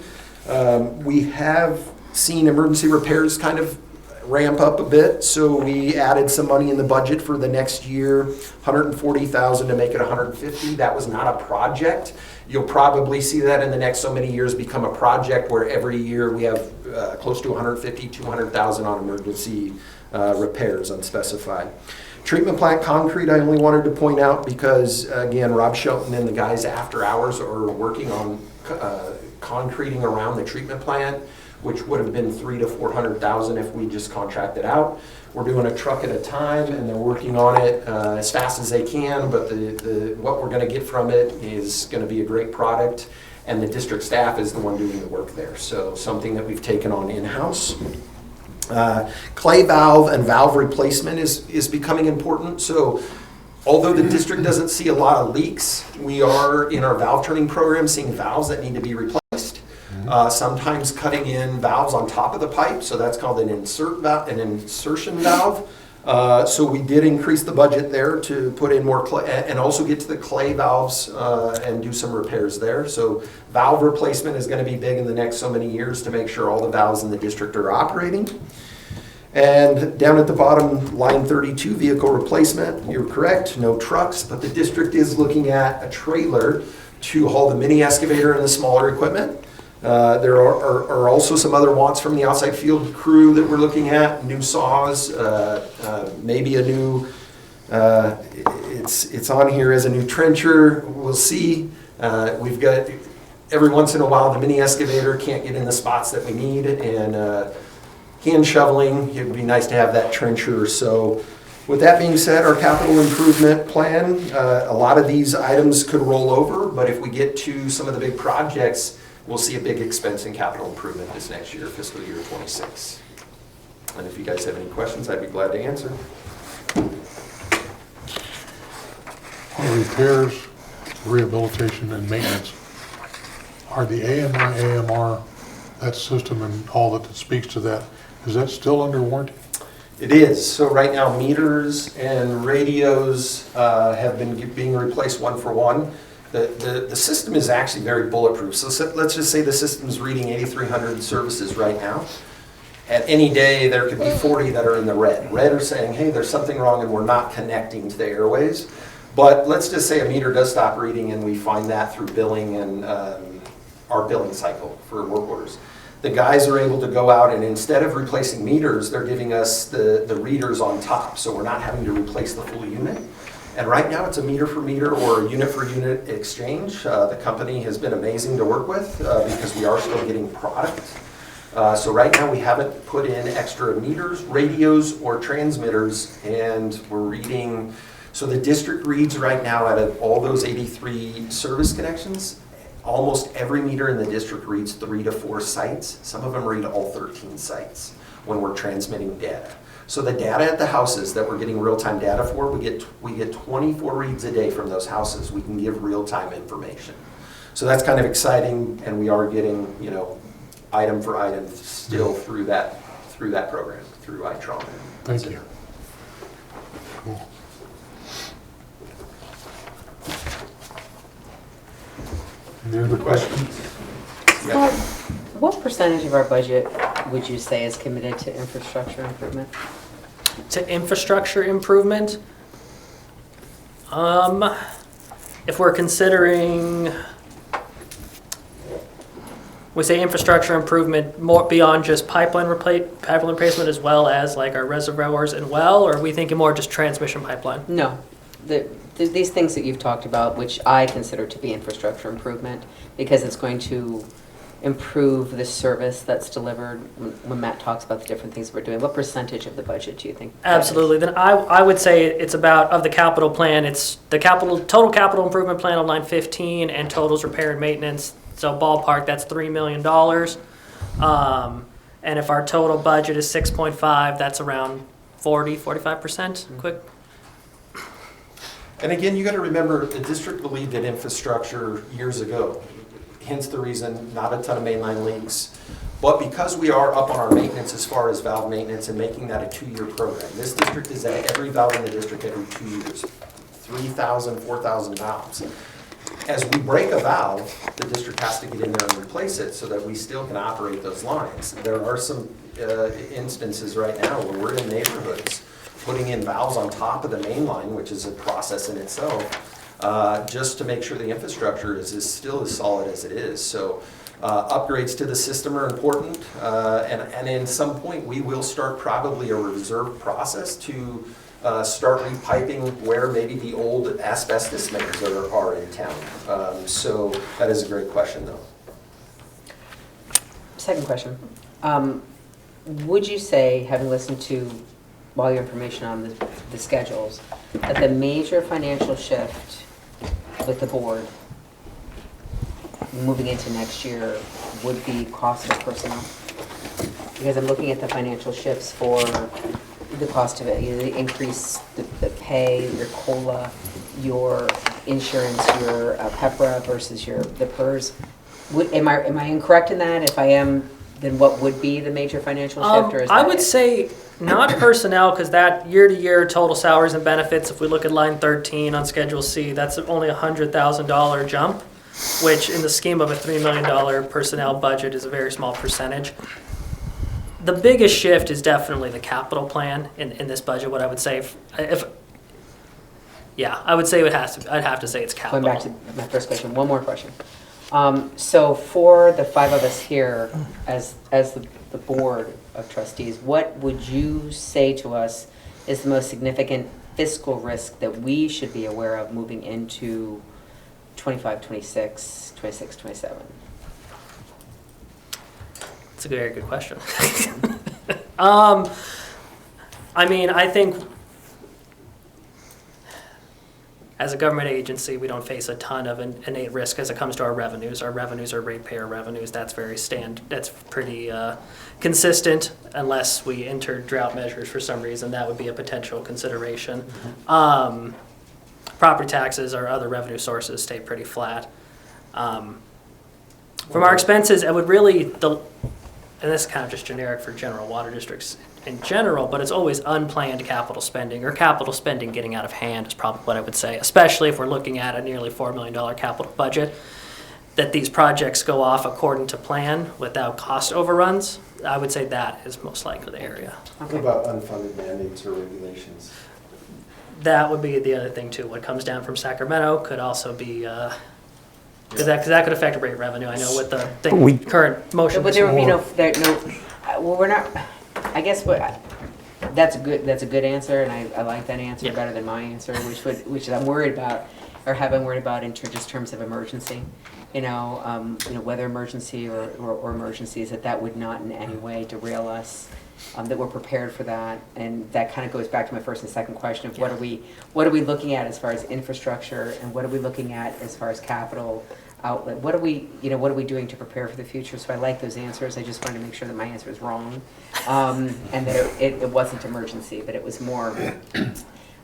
We have seen emergency repairs kind of ramp up a bit, so we added some money in the budget for the next year, 140,000 to make it 150. That was not a project. You'll probably see that in the next so many years become a project where every year we have close to 150, 200,000 on emergency repairs, unspecified. Treatment plant concrete, I only wanted to point out because, again, Rob Shelton and the guys after hours are working on concreting around the treatment plant, which would have been 300,000 to 400,000 if we just contracted out. We're doing a truck at a time, and they're working on it as fast as they can, but what we're gonna get from it is gonna be a great product, and the district staff is the one doing the work there. So something that we've taken on in-house. Clay valve and valve replacement is becoming important. So although the district doesn't see a lot of leaks, we are in our valve turning program seeing valves that need to be replaced. Sometimes cutting in valves on top of the pipe, so that's called an insertion valve. So we did increase the budget there to put in more clay and also get to the clay valves and do some repairs there. So valve replacement is going to be big in the next so many years to make sure all the valves in the district are operating. And down at the bottom, line 32, vehicle replacement. You're correct, no trucks, but the district is looking at a trailer to haul the mini excavator and the smaller equipment. There are also some other wants from the outside field crew that we're looking at, new saws, maybe a new, it's on here as a new trencher, we'll see. We've got, every once in a while, the mini excavator can't get in the spots that we need, and hand shoveling, it would be nice to have that trencher. So with that being said, our capital improvement plan, a lot of these items could roll over, but if we get to some of the big projects, we'll see a big expense in capital improvement this next year, fiscal year 26. And if you guys have any questions, I'd be glad to answer. On repairs, rehabilitation, and maintenance, are the AMI, AMR, that system and all that speaks to that, is that still under warranty? It is. So right now, meters and radios have been being replaced one for one. The system is actually very bulletproof. So let's just say the system's reading 8,300 services right now. At any day, there could be 40 that are in the red. Red are saying, hey, there's something wrong and we're not connecting to the airways. But let's just say a meter does stop reading and we find that through billing and our billing cycle for work orders. The guys are able to go out and instead of replacing meters, they're giving us the readers on top. So we're not having to replace the full unit. And right now it's a meter for meter or a unit for unit exchange. The company has been amazing to work with because we are still getting product. So right now we haven't put in extra meters, radios, or transmitters, and we're reading. So the district reads right now out of all those 83 service connections, almost every meter in the district reads 3 to 4 sites. Some of them read all 13 sites when we're transmitting data. So the data at the houses that we're getting real-time data for, we get 24 reads a day from those houses. We can give real-time information. So that's kind of exciting, and we are getting, you know, item for item still through that program, through Itron. Thank you. Cool. Any other questions? Scott, what percentage of our budget would you say is committed to infrastructure improvement? To infrastructure improvement, if we're considering, we say infrastructure improvement more beyond just pipeline replacement as well as like our reservoirs and well, or are we thinking more just transmission pipeline? No. These things that you've talked about, which I consider to be infrastructure improvement, because it's going to improve the service that's delivered when Matt talks about the different things we're doing. What percentage of the budget do you think? Absolutely. Then I would say it's about, of the capital plan, it's the total capital improvement plan on line 15 and totals repair and maintenance. So ballpark, that's $3 million. And if our total budget is 6.5, that's around 45%. Quick. And again, you got to remember, the district believed in infrastructure years ago. Hence the reason, not a ton of mainline leaks. But because we are up on our maintenance as far as valve maintenance and making that a 2-year program, this district is at every valve in the district every 2 years, 3,000, 4,000 valves. As we break a valve, the district has to get in there and replace it so that we still can operate those lines. There are some instances right now where we're in neighborhoods putting in valves on top of the main line, which is a process in itself, just to make sure the infrastructure is still as solid as it is. So upgrades to the system are important, and in some point we will start probably a reserve process to start repiping where maybe the old asbestos mains are in town. So that is a great question though. Second question. Would you say, having listened to all your information on the schedules, that the major financial shift with the board moving into next year would be cost of personnel? Because I'm looking at the financial shifts for the cost of it, the increase, the pay, your COLA, your insurance, your PEPRA versus the PERS. Am I incorrect in that? If I am, then what would be the major financial shift? Or is I that would it? say not personnel, because that year-to-year total salaries and benefits, if we look at line 13 on Schedule C, that's only a $100,000 jump, which in the scheme of a $3 million personnel budget is a very small percentage. The biggest shift is definitely the capital plan in this budget. What I would say, I would say I'd have to say it's capital. Going back to my first question, one more question. So for the 5 of us here, as the board of trustees, what would you say to us is the most significant fiscal risk that we should be aware of moving into 25, 26, 26, 27? That's a very good question. I mean, I think as a government agency, we don't face a ton of innate risk as it comes to our revenues. Our revenues are ratepayer revenues. That's that's pretty consistent unless we enter drought measures for some reason. That would be a potential consideration. Mm-hmm. Property taxes or other revenue sources stay pretty flat. From our expenses, it would really, and this is kind of just generic for general water districts, in general, but it's always unplanned capital spending, or capital spending getting out of hand is probably what I would say, especially if we're looking at a nearly $4 million capital budget, that these projects go off according to plan without cost overruns. I would say that is most likely the area. What about unfunded mandates or regulations? That would be the other thing too. What comes down from Sacramento could also be, because that could affect rate revenue. I know with the current motion. But there would be well, we're not, I guess that's a good answer, and I like that answer Yeah. better than my answer, which I'm worried about, or have been worried about in just terms of emergency. Weather emergency or emergencies, that would not in any way derail us, that we're prepared for that. And that kind of goes back to my first and second question of what are we looking at as far as infrastructure, and what are we looking at as far as capital outlet? What are we doing to prepare for the future? So I like those answers. I just wanted to make sure that my answer is wrong, and that it wasn't emergency, but it was more,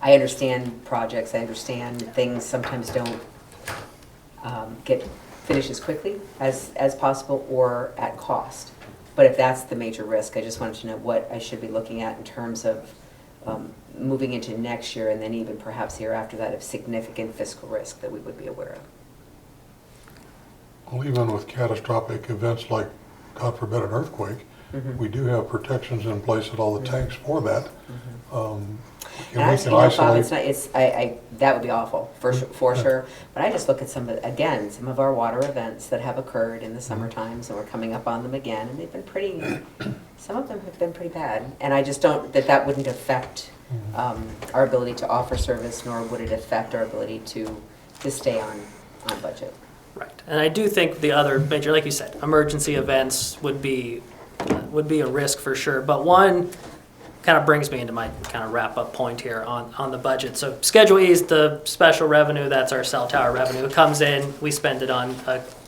I understand projects, I understand things sometimes don't get finished as quickly as possible or at cost. But if that's the major risk, I just wanted to know what I should be looking at in terms of moving into next year, and then even perhaps the year after that, of significant fiscal risk that we would be aware of. Well, even with catastrophic events like, God forbid, an earthquake, we do have protections in place at all the tanks for that. And We I can Bob, isolate. that would be awful, for sure. But I just look at some of our water events that have occurred in the summer times, and we're coming up on them again, and they've been some of them have been pretty bad. And I just don't, that wouldn't affect our ability to offer service, nor would it affect our ability to stay on budget. Right, and I do think the other major, like you said, emergency events would be a risk for sure. But one kind of brings me into my kind of wrap-up point here on the budget. So Schedule E is the special revenue. That's our cell tower revenue. It comes in, we spend it on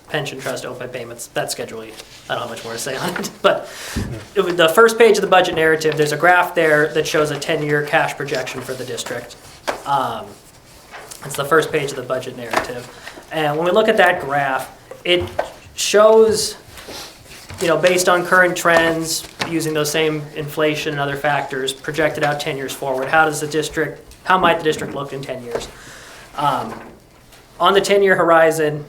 pension trust OPEB payments. That's Schedule E. I don't have much more to say on it. But the first page of the budget narrative, there's a graph there that shows a 10-year cash projection for the district. It's the first page of the budget narrative. And when we look at that graph, it shows, based on current trends, using those same inflation and other factors, projected out 10 years forward, how might the district look in 10 years? On the 10-year horizon,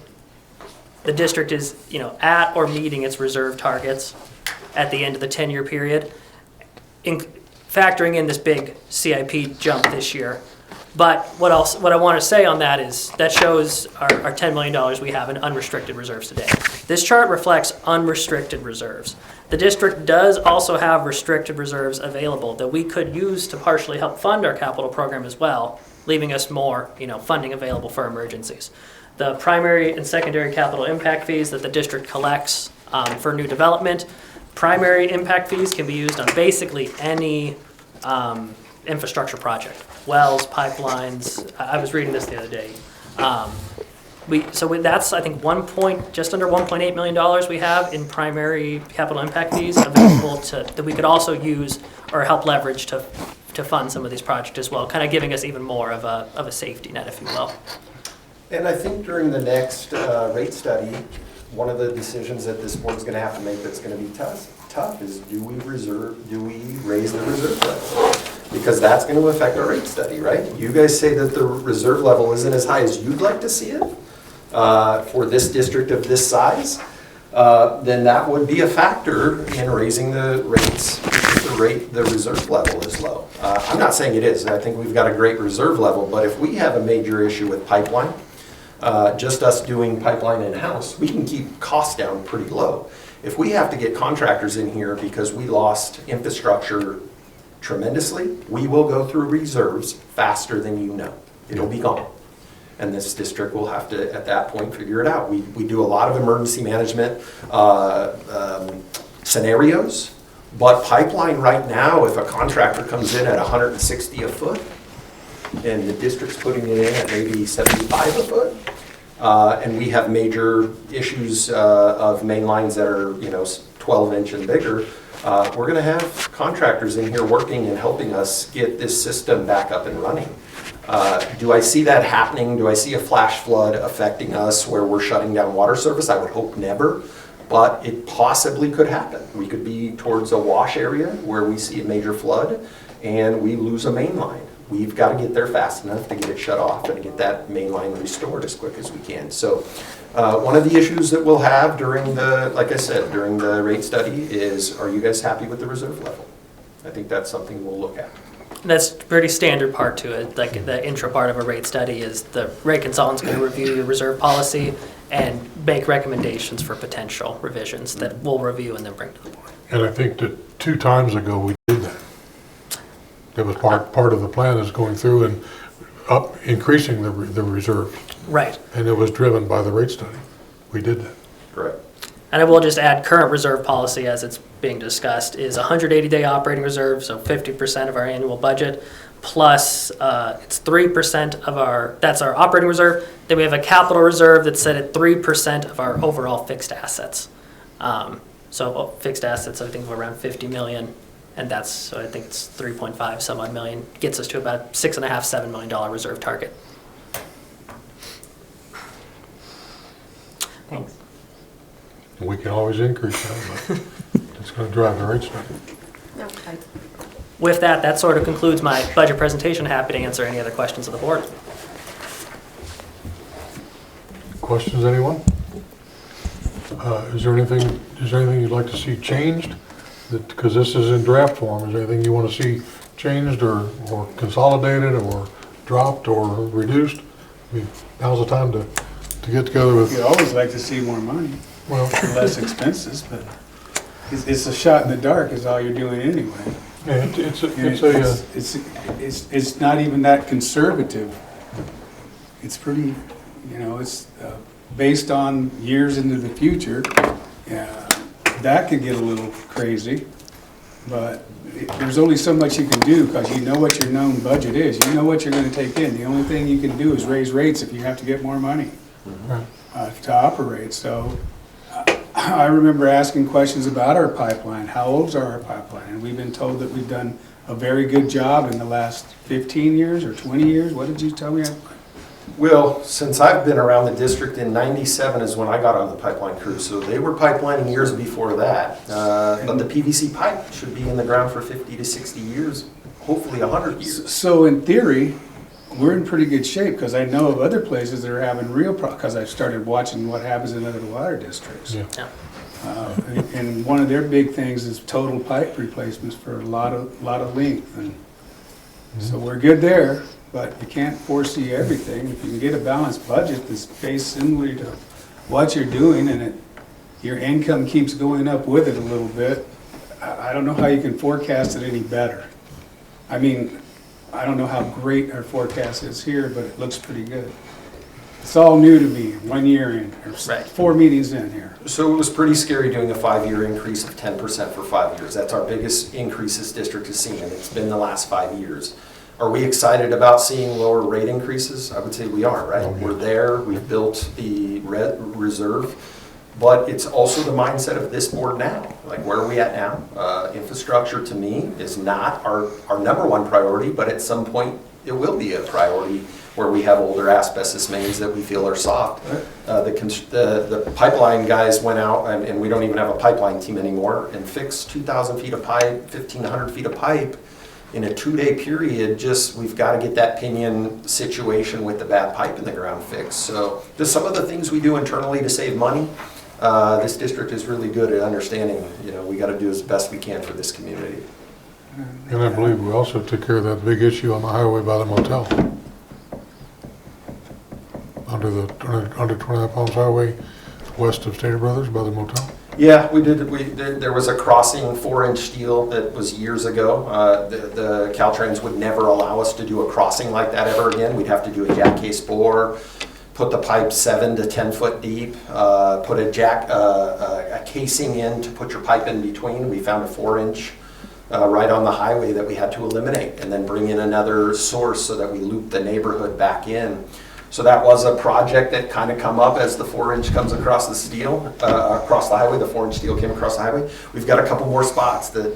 the district is, at or meeting its reserve targets at the end of the 10-year period, factoring in this big CIP jump this year. But what I want to say on that is that shows our $10 million we have in unrestricted reserves today. This chart reflects unrestricted reserves. The district does also have restricted reserves available that we could use to partially help fund our capital program as well, leaving us more, funding available for emergencies. The primary and secondary capital impact fees that the district collects for new development, primary impact fees can be used on basically any infrastructure project. Wells, pipelines. I was reading this the other day. That's I think just under $1.8 million we have in primary capital impact fees available that we could also use or help leverage to fund some of these projects as well, kind of giving us even more of a safety net, if you will. And I think during the next rate study, one of the decisions that this board is going to have to make that's going to be tough is do we raise the reserve level? Because that's going to affect our rate study, right? You guys say that the reserve level isn't as high as you'd like to see it for this district of this size, then that would be a factor in raising the rates. The reserve level is low. I'm not saying it is. I think we've got a great reserve level, but if we have a major issue with pipeline, just us doing pipeline in-house, we can keep costs down pretty low. If we have to get contractors in here because we lost infrastructure tremendously, we will go through reserves faster than you know. It'll be gone. And this district will have to, at that point, figure it out. We do a lot of emergency management scenarios, but pipeline right now, if a contractor comes in at 160 a foot, and the district's putting it in at maybe 75 a foot, and we have major issues of main lines that are 12-inch and bigger, we're going to have contractors in here working and helping us get this system back up and running. Do I see that happening? Do I see a flash flood affecting us where we're shutting down water service? I would hope never. but it possibly could happen. We could be towards a wash area where we see a major flood and we lose a main line. We've got to get there fast enough to get it shut off and to get that main line restored as quick as we can. So one of the issues that we'll have during the, like I said, during the rate study is, are you guys happy with the reserve level? I think that's something we'll look at. That's a pretty standard part to it. Like the intro part of a rate study is the rate consultant's going to review your reserve policy and make recommendations for potential revisions that we'll review and then bring to the board. And I think that 2 times ago we did that. It was part of the plan is going through and increasing the reserve. Right. And it was driven by the rate study. We did that. Correct. And I will just add, current reserve policy as it's being discussed is 180-day operating reserve, so 50% of our annual budget, plus it's 3% of that's our operating reserve. Then we have a capital reserve that's set at 3% of our overall fixed assets. So fixed assets, I think of around 50 million, and so I think it's 3.5 some odd million, gets us to about $6.5–7 million reserve target. Thanks. We can always increase that, but it's going to drive the rate study. No, With that, that sort of concludes my budget presentation. Happy to answer any other questions of the board. Questions, anyone? Is there anything you'd like to see changed? Because this is in draft form. Is there anything you want to see changed or consolidated or dropped or reduced? I mean, now's the time to get together with. You always like to see more money, Well, less expenses, but it's a shot in the dark is all you're doing anyway. yeah, It's not even that conservative. It's pretty, it's based on years into the future. Yeah, that could get a little crazy, but there's only so much you can do because you know what your known budget is. You know what you're going to take in. The only thing you can do is raise rates if you have to get more money to operate. So I remember asking questions about our pipeline. How old's our pipeline? And we've been told that we've done a very good job in the last 15 years or 20 years. What did you tell me? Well, since I've been around the district in '97 is when I got on the pipeline crew, so they were pipelining years before that. But the PVC pipe should be in the ground for 50 to 60 years, hopefully 100 years. So in theory, we're in pretty good shape because I know of other places that are having real problems because I've started watching what happens in other water districts. yeah. And one of their big things is total pipe replacements for a lot of length. And so we're good there, but you can't foresee everything. If you can get a balanced budget that's based similarly to what you're doing and your income keeps going up with it a little bit, I don't know how you can forecast it any better. I mean, I don't know how great our forecast is here, but it looks pretty good. It's all new to me, 1 year in, or Right. 4 meetings in here. So it was pretty scary doing a 5-year increase of 10% for 5 years. That's our biggest increase this district has seen, and it's been the last 5 years. Are we excited about seeing lower rate increases? I would say we are, right? We're there, we've built the reserve, but it's also the mindset of this board now. Like, where are we at now? Infrastructure, to me, is not our number one priority, but at some point, it will be a priority where we have older asbestos mains that we feel are soft. The pipeline guys went out, and we don't even have a pipeline team anymore, and fixed 2,000 feet of pipe, 1,500 feet of pipe in a 2-day period. Just, we've got to get that pinion situation with the bad pipe in the ground fixed. So just some of the things we do internally to save money, this district is really good at understanding, we got to do as best we can for this community. And I believe we also took care of that big issue on the highway by the motel. Under 29 Palms Highway, west of Stater Brothers by the motel. Yeah, we did. There was a crossing 4-inch steel that was years ago. The Caltrans would never allow us to do a crossing like that ever again. We'd have to do a jack case bore, put the pipe 7 to 10 foot deep, put a casing in to put your pipe in between. We found a 4-inch right on the highway that we had to eliminate, and then bring in another source so that we looped the neighborhood back in. So that was a project that kind of come up as the 4-inch comes across the steel, across the highway. The 4-inch steel came across the highway. We've got a couple more spots that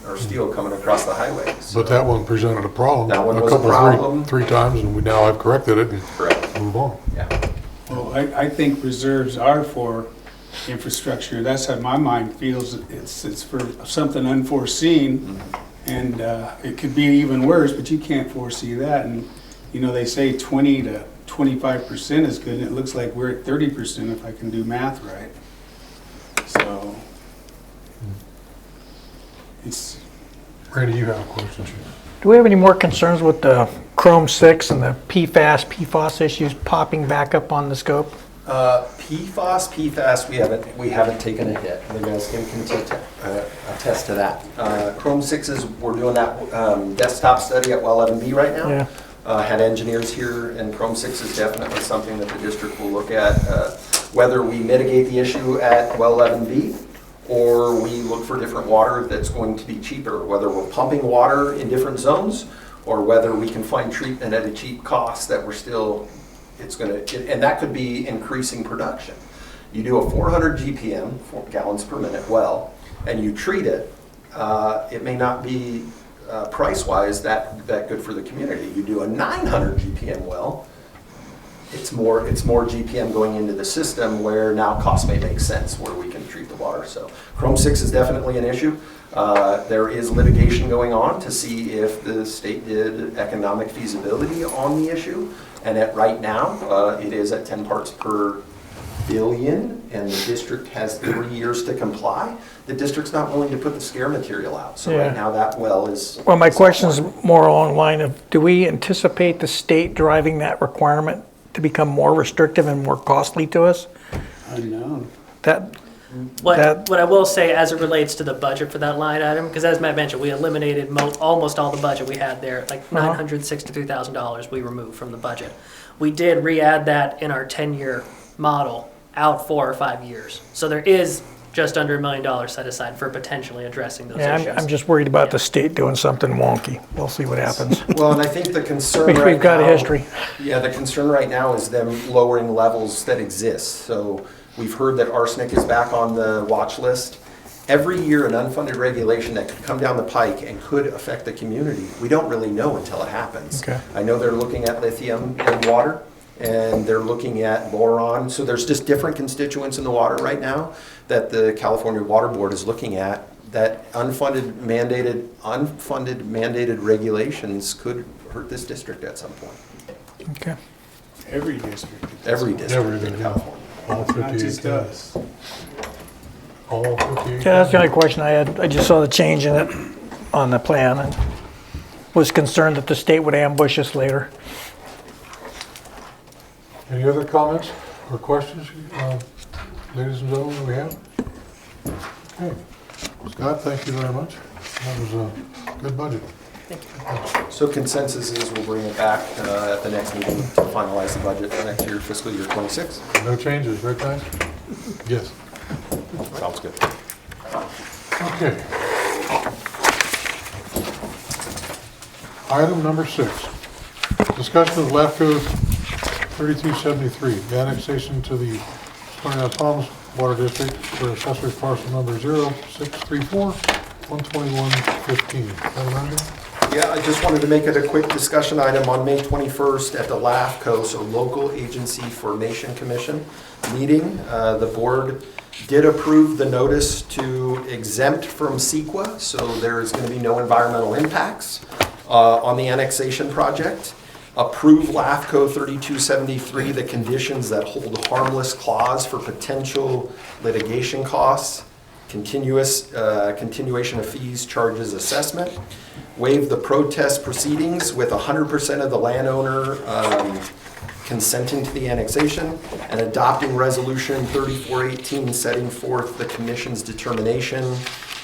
are steel coming across the highway. So But that one presented a problem. That one was a problem. Three times, and we now have corrected it and correct. move on. Yeah. Well, I think reserves are for infrastructure. That's how my mind feels. It's for something unforeseen, and it could be even worse, but you can't foresee that. And, you know, they say 20 to 25% is good, and it looks like we're at 30% if I can do math right. So, it's, Randy, you have a question? Do we have any more concerns with the Chrome 6 and the PFAS issues popping back up on the scope? PFAS, we haven't taken a hit. The guys can attest to that. Chrome 6s, we're doing that desktop study at Well 11B right now. Yeah. Had engineers here, and Chrome 6 is definitely something that the district will look at, whether we mitigate the issue at Well 11B or we look for different water that's going to be cheaper, whether we're pumping water in different zones or whether we can find treatment at a cheap cost that we're still, and that could be increasing production. You do a 400 GPM, 4 gallons per minute well, and you treat it, it may not be price-wise that good for the community. You do a 900 GPM well, it's more GPM going into the system where now cost may make sense where we can treat the water. So Chrome 6 is definitely an issue. There is litigation going on to see if the state did economic feasibility on the issue. And right now, it is at 10 parts per billion, and the district has 3 years to comply. The district's not willing to put the scare material out. So right now that well is... Well, my question is more along the line of, do we anticipate the state driving that requirement to become more restrictive and more costly to us? unknown. What I will say as it relates to the budget for that line item, because as Matt mentioned, we eliminated almost all the budget we had there, like $963,000 we removed from the budget. We did re-add that in our 10-year model out 4 or 5 years. So there is just under $1 million set aside for potentially addressing those issues. I'm just worried about the state doing something wonky. We'll see what happens. Well, and I think the concern right now... We've got a history. Yeah, the concern right now is them lowering levels that exist. So we've heard that arsenic is back on the watch list. Every year, an unfunded regulation that could come down the pike and could affect the community, we don't really know until it happens. Okay. I know they're looking at lithium in water, and they're looking at boron. So there's just different constituents in the water right now that the California Water Board is looking at, that unfunded mandated regulations could hurt this district at some point. Okay. Every district. Every district in yeah. California. All Not 58 just us. All 58 Yeah, that's the only question I had. I just saw the change in it on the plan and was concerned that the state would ambush us later. Any other comments or questions, ladies and gentlemen, we have? Okay. Scott, thank you very much. That was a good budget. So consensus is we'll bring it back at the next meeting to finalize the budget for next year, fiscal year 26. No changes, right, guys? Yes. Sounds good. Okay. Item number 6, discussion of LAFCO 3273, the annexation to the Stony Isle Palms Water District for accessory parcel number 0634-121-15. Madam Manager? Yeah, I just wanted to make it a quick discussion item on May 21st at the LAFCO, so Local Agency Formation Commission meeting. The board did approve the notice to exempt from CEQA, so there is going to be no environmental impacts on the annexation project. Approve LAFCO 3273, the conditions that hold harmless clause for potential litigation costs, continuation of fees, charges, assessment. Waive the protest proceedings with 100% of the landowner consenting to the annexation, and adopting resolution 3418 setting forth the commission's determination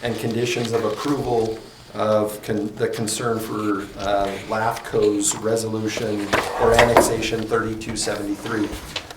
and conditions of approval of the concern for LAFCO's resolution or annexation 3273.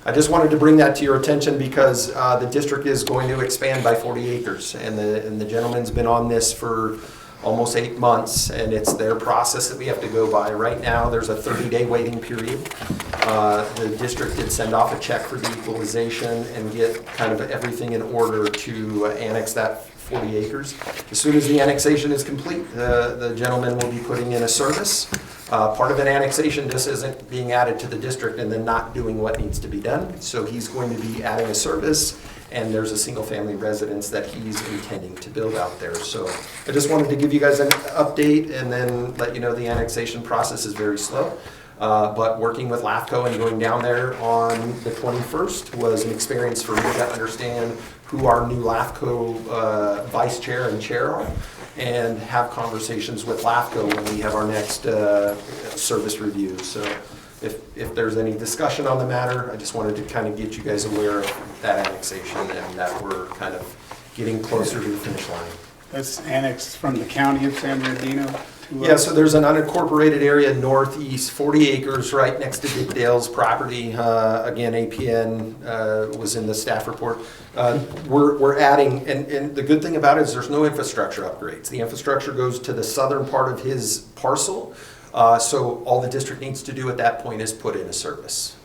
I just wanted to bring that to your attention because the district is going to expand by 40 acres, and the gentleman's been on this for almost 8 months, and it's their process that we have to go by. Right now, there's a 30-day waiting period. The district did send off a check for the equalization and get kind of everything in order to annex that 40 acres. As soon as the annexation is complete, the gentleman will be putting in a service. Part of an annexation just isn't being added to the district and then not doing what needs to be done. So he's going to be adding a service and there's a single-family residence that he's intending to build out there. So I just wanted to give you guys an update and then let you know the annexation process is very slow. But working with LAFCO and going down there on the 21st was an experience for me to understand who our new LAFCO vice chair and chair are, and have conversations with LAFCO when we have our next service review. So if there's any discussion on the matter, I just wanted to kind of get you guys aware of that annexation and that we're kind of getting closer to the finish line. That's annexed from the county of San Bernardino to Yeah, us. so there's an unincorporated area northeast, 40 acres right next to Dick Dale's property. Again, APN was in the staff report. We're adding, and the good thing about it is there's no infrastructure upgrades. The infrastructure goes to the southern part of his parcel. So all the district needs to do at that point is put in a service.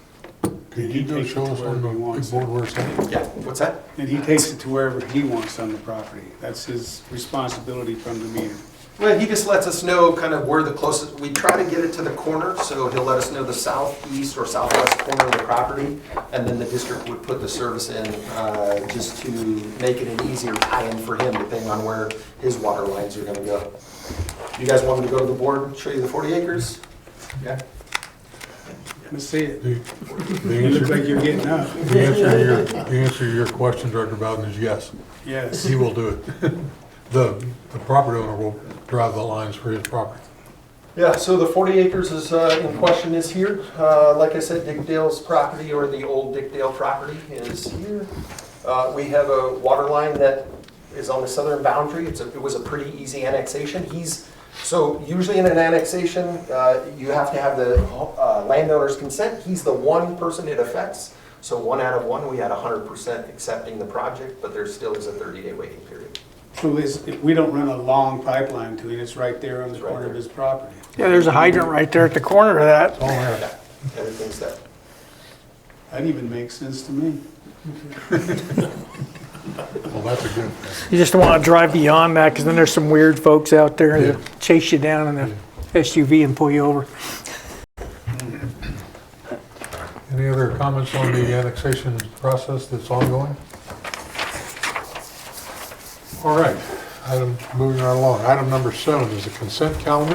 Could you go show us on the big board where it's at? Yeah, what's that? And he takes it to wherever he wants on the property. That's his responsibility from the meter. Well, he just lets us know kind of where the closest, we try to get it to the corner, so he'll let us know the southeast or southwest corner of the property, and then the district would put the service in just to make it an easier tie-in for him, depending on where his water lines are gonna go. You guys want me to go to the board and show you the 40 acres? Yeah. Let's see it. The You look like answer, you're getting up. the answer to your question, Director Bowden, is yes. Yes. He will do it. The property owner will drive the lines for his property. Yeah, so the 40 acres is in question is here. Like I said, Dick Dale's property, or the old Dick Dale property, is here. We have a water line that is on the southern boundary. It was a pretty easy annexation. So usually in an annexation, you have to have the landowner's consent. He's the one person it affects. So 1 out of 1, we had 100% accepting the project, but there still is a 30-day waiting period. So we don't run a long pipeline to it, it's right there on the It's right corner of there. his property. Yeah, there's a hydrant right there at the corner of that. All right. Yeah, everything's there. That even makes sense to me. Well, that's a good thing. You just don't want to drive beyond that, because then there's some weird folks out there Yeah. that chase you down in the SUV and pull you over. Any other comments on the annexation process that's ongoing? All right, moving right along. Item number 7 is the consent calendar.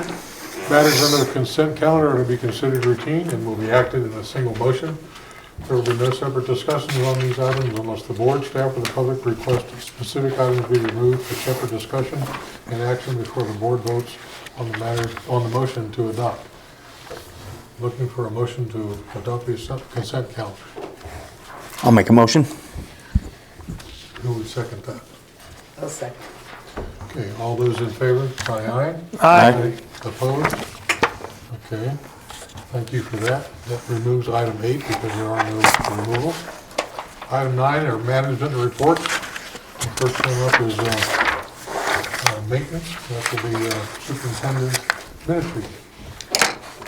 Matters under the consent calendar are to be considered routine and will be acted in a single motion. There will be no separate discussions on these items unless the board, staff, or the public request specific items be removed for separate discussion and action before the board votes on the motion to adopt. Looking for a motion to adopt the consent calendar. I'll make a motion. Who would second that? I'll second. Okay, all those in favor, say aye. Aye. Opposed? Okay, thank you for that. That removes item 8 because there are no removals. Item 9 are management reports. The first one up is maintenance. That will be superintendent's minutes review.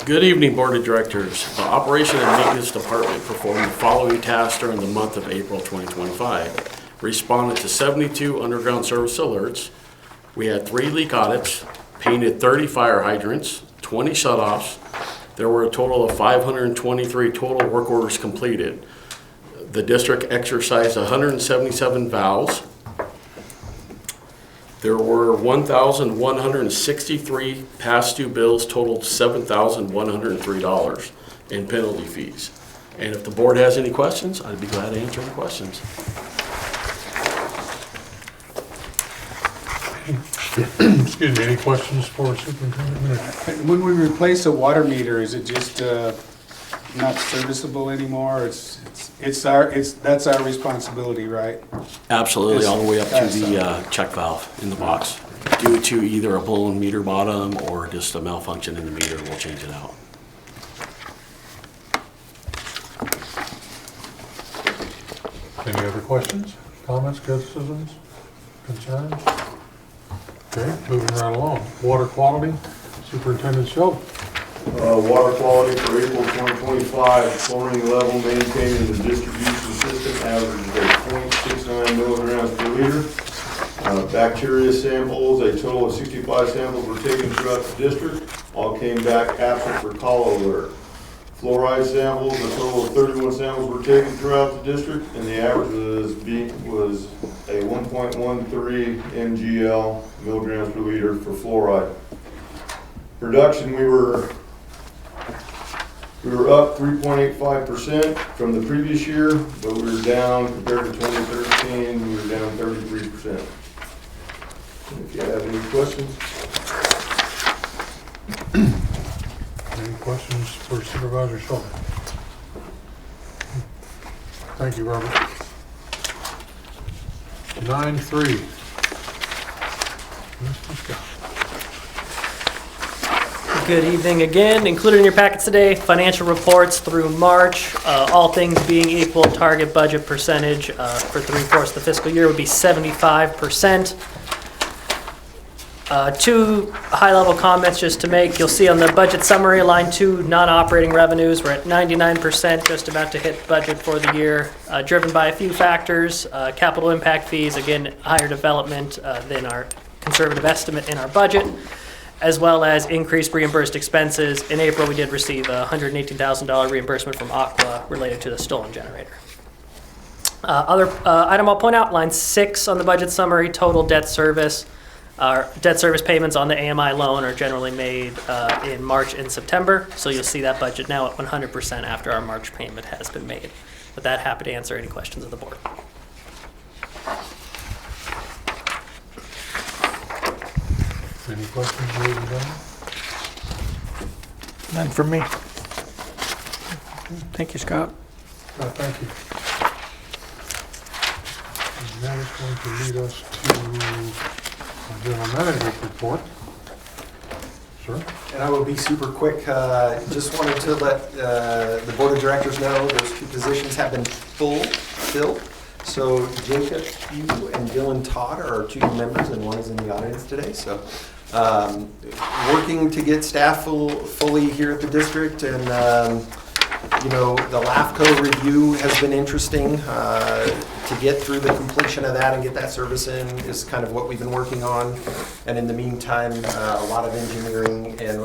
Good evening, Board of Directors. The Operation and Maintenance Department performed the following tasks during the month of April 2025. Responded to 72 underground service alerts. We had 3 leak audits, painted 30 fire hydrants, 20 shutoffs. There were a total of 523 total work orders completed. The district exercised 177 valves. There were 1,163 past due bills, totaled $7,103 in penalty fees. And if the board has any questions, I'd be glad to answer any questions. Excuse me, any questions for superintendent minutes? When we replace a water meter, is it just not serviceable anymore? That's our responsibility, right? Absolutely, all the way up to the check valve in the box. Due to either a blown meter bottom or just a malfunction in the meter, we'll change it out. Any other questions, comments, criticisms, concerns? Okay, moving right along. Water quality, Superintendent Schultz. Water quality for April 2025, chlorine level maintained in the distribution system averaged a 0.69 milligrams per liter. Bacteria samples, a total of 65 samples were taken throughout the district. All came back absent for call alert. fluoride samples. A total of 31 samples were taken throughout the district, and the average was a 1.13 mgl, milligrams per liter for fluoride. Production, we were up 3.85% from the previous year, but we were down compared to 2013. We were down 33%. If you have any questions. Any questions for Supervisor Schultz? Thank you, Robert. 9.3. Mr. Scott. Good evening again. Included in your packets today, financial reports through March. All things being equal, target budget percentage for 3/4 of the fiscal year would be 75%. Two high-level comments just to make. You'll see on the budget summary, line 2, non-operating revenues, we're at 99%, just about to hit budget for the year, driven by a few factors. Capital impact fees, again, higher development than our conservative estimate in our budget, as well as increased reimbursed expenses. In April, we did receive a $118,000 reimbursement from Aqua related to the stolen generator. Other item I'll point out, line 6 on the budget summary, total debt service. Our debt service payments on the AMI loan are generally made in March and September, so you'll see that budget now at 100% after our March payment has been made. With that, happy to answer any questions of the board. Any questions, ladies and gentlemen? None from me. Thank you, Scott. Thank you. And that is going to lead us to the general manager's report. Sir? And I will be super quick. Just wanted to let the board of directors know those 2 positions have been filled. So Jacob Hugh and Dylan Todd are our 2 new members, and one is in the audience today. So working to get staff fully here at the district, and you know, the LAFCO review has been interesting. To get through the completion of that and get that service in is kind of what we've been working on. And in the meantime, a lot of engineering and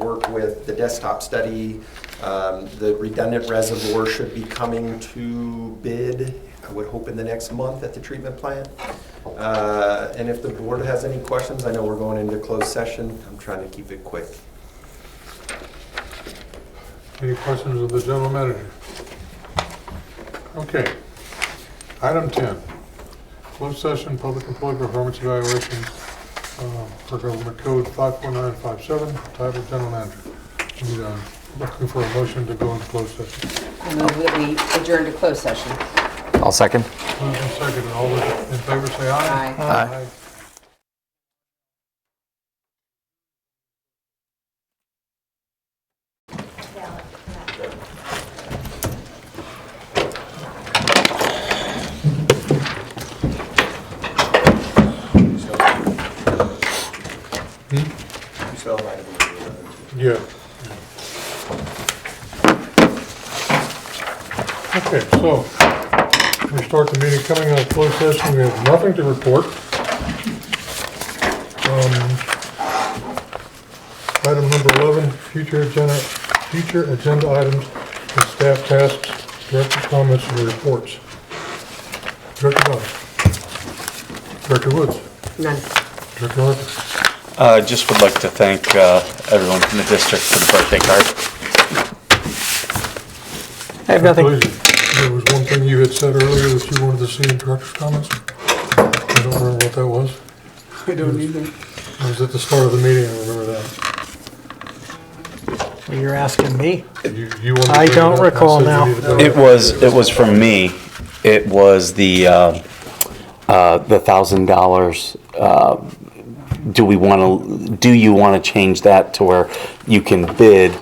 work with the desktop study. The redundant reservoir should be coming to bid, I would hope, in the next month at the treatment plant. And if the board has any questions, I know we're going into closed session. I'm trying to keep it quick. Any questions of the general manager? Okay. Item 10, closed session, public employee performance evaluation for Government Code 54957, title general manager. Looking for a motion to go into closed session. I move that we adjourn to closed session. I'll second. Moved and seconded. All those in favor say aye. Aye. Yeah. Okay, so we start the meeting coming out of closed session. We have nothing to report. Item number 11, future agenda items and staff tasks, director comments and reports. Director Bud. Director Woods. None. Director Harper. Just would like to thank everyone from the district for the birthday card. I have nothing. There was one thing you had said earlier that you wanted to see in director's comments. I don't remember what that was. I don't either. It was at the start of the meeting, I remember that. Well, you're asking me. You wanted to I bring it don't up and recall said you now. needed to- It was from me. It was the $1,000. Do you want to change that to where you can bid,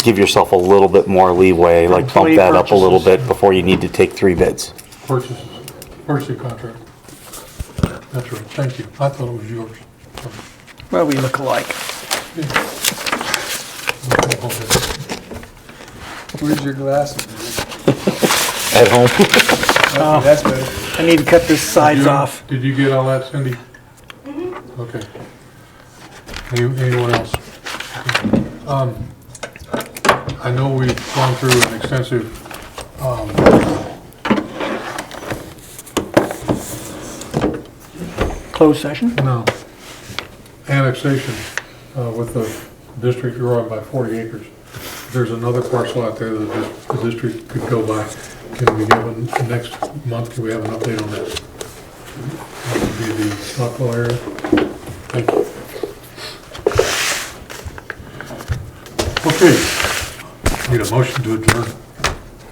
give yourself a little bit more leeway, like bump Employee that up a little purchases. bit before you need to take 3 bids? Purchasing contract. That's right, thank you. I thought it was yours. Well, we look alike. Where's your glasses? At home? Oh, that's better. I need to cut this sides off. Did you get all that, Cindy? Okay. Anyone else? I know we've gone through an extensive, Closed session? no, annexation with the district you're on by 40 acres. There's another parcel out there that the district could go by. Can we give next month, can we have an update on that? That would be the Rockville area. Thank you. Okay. Need a motion to adjourn.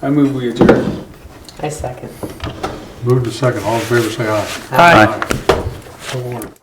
I move we adjourn. I second. Move to second. All in favor, say aye. Aye. So ordered.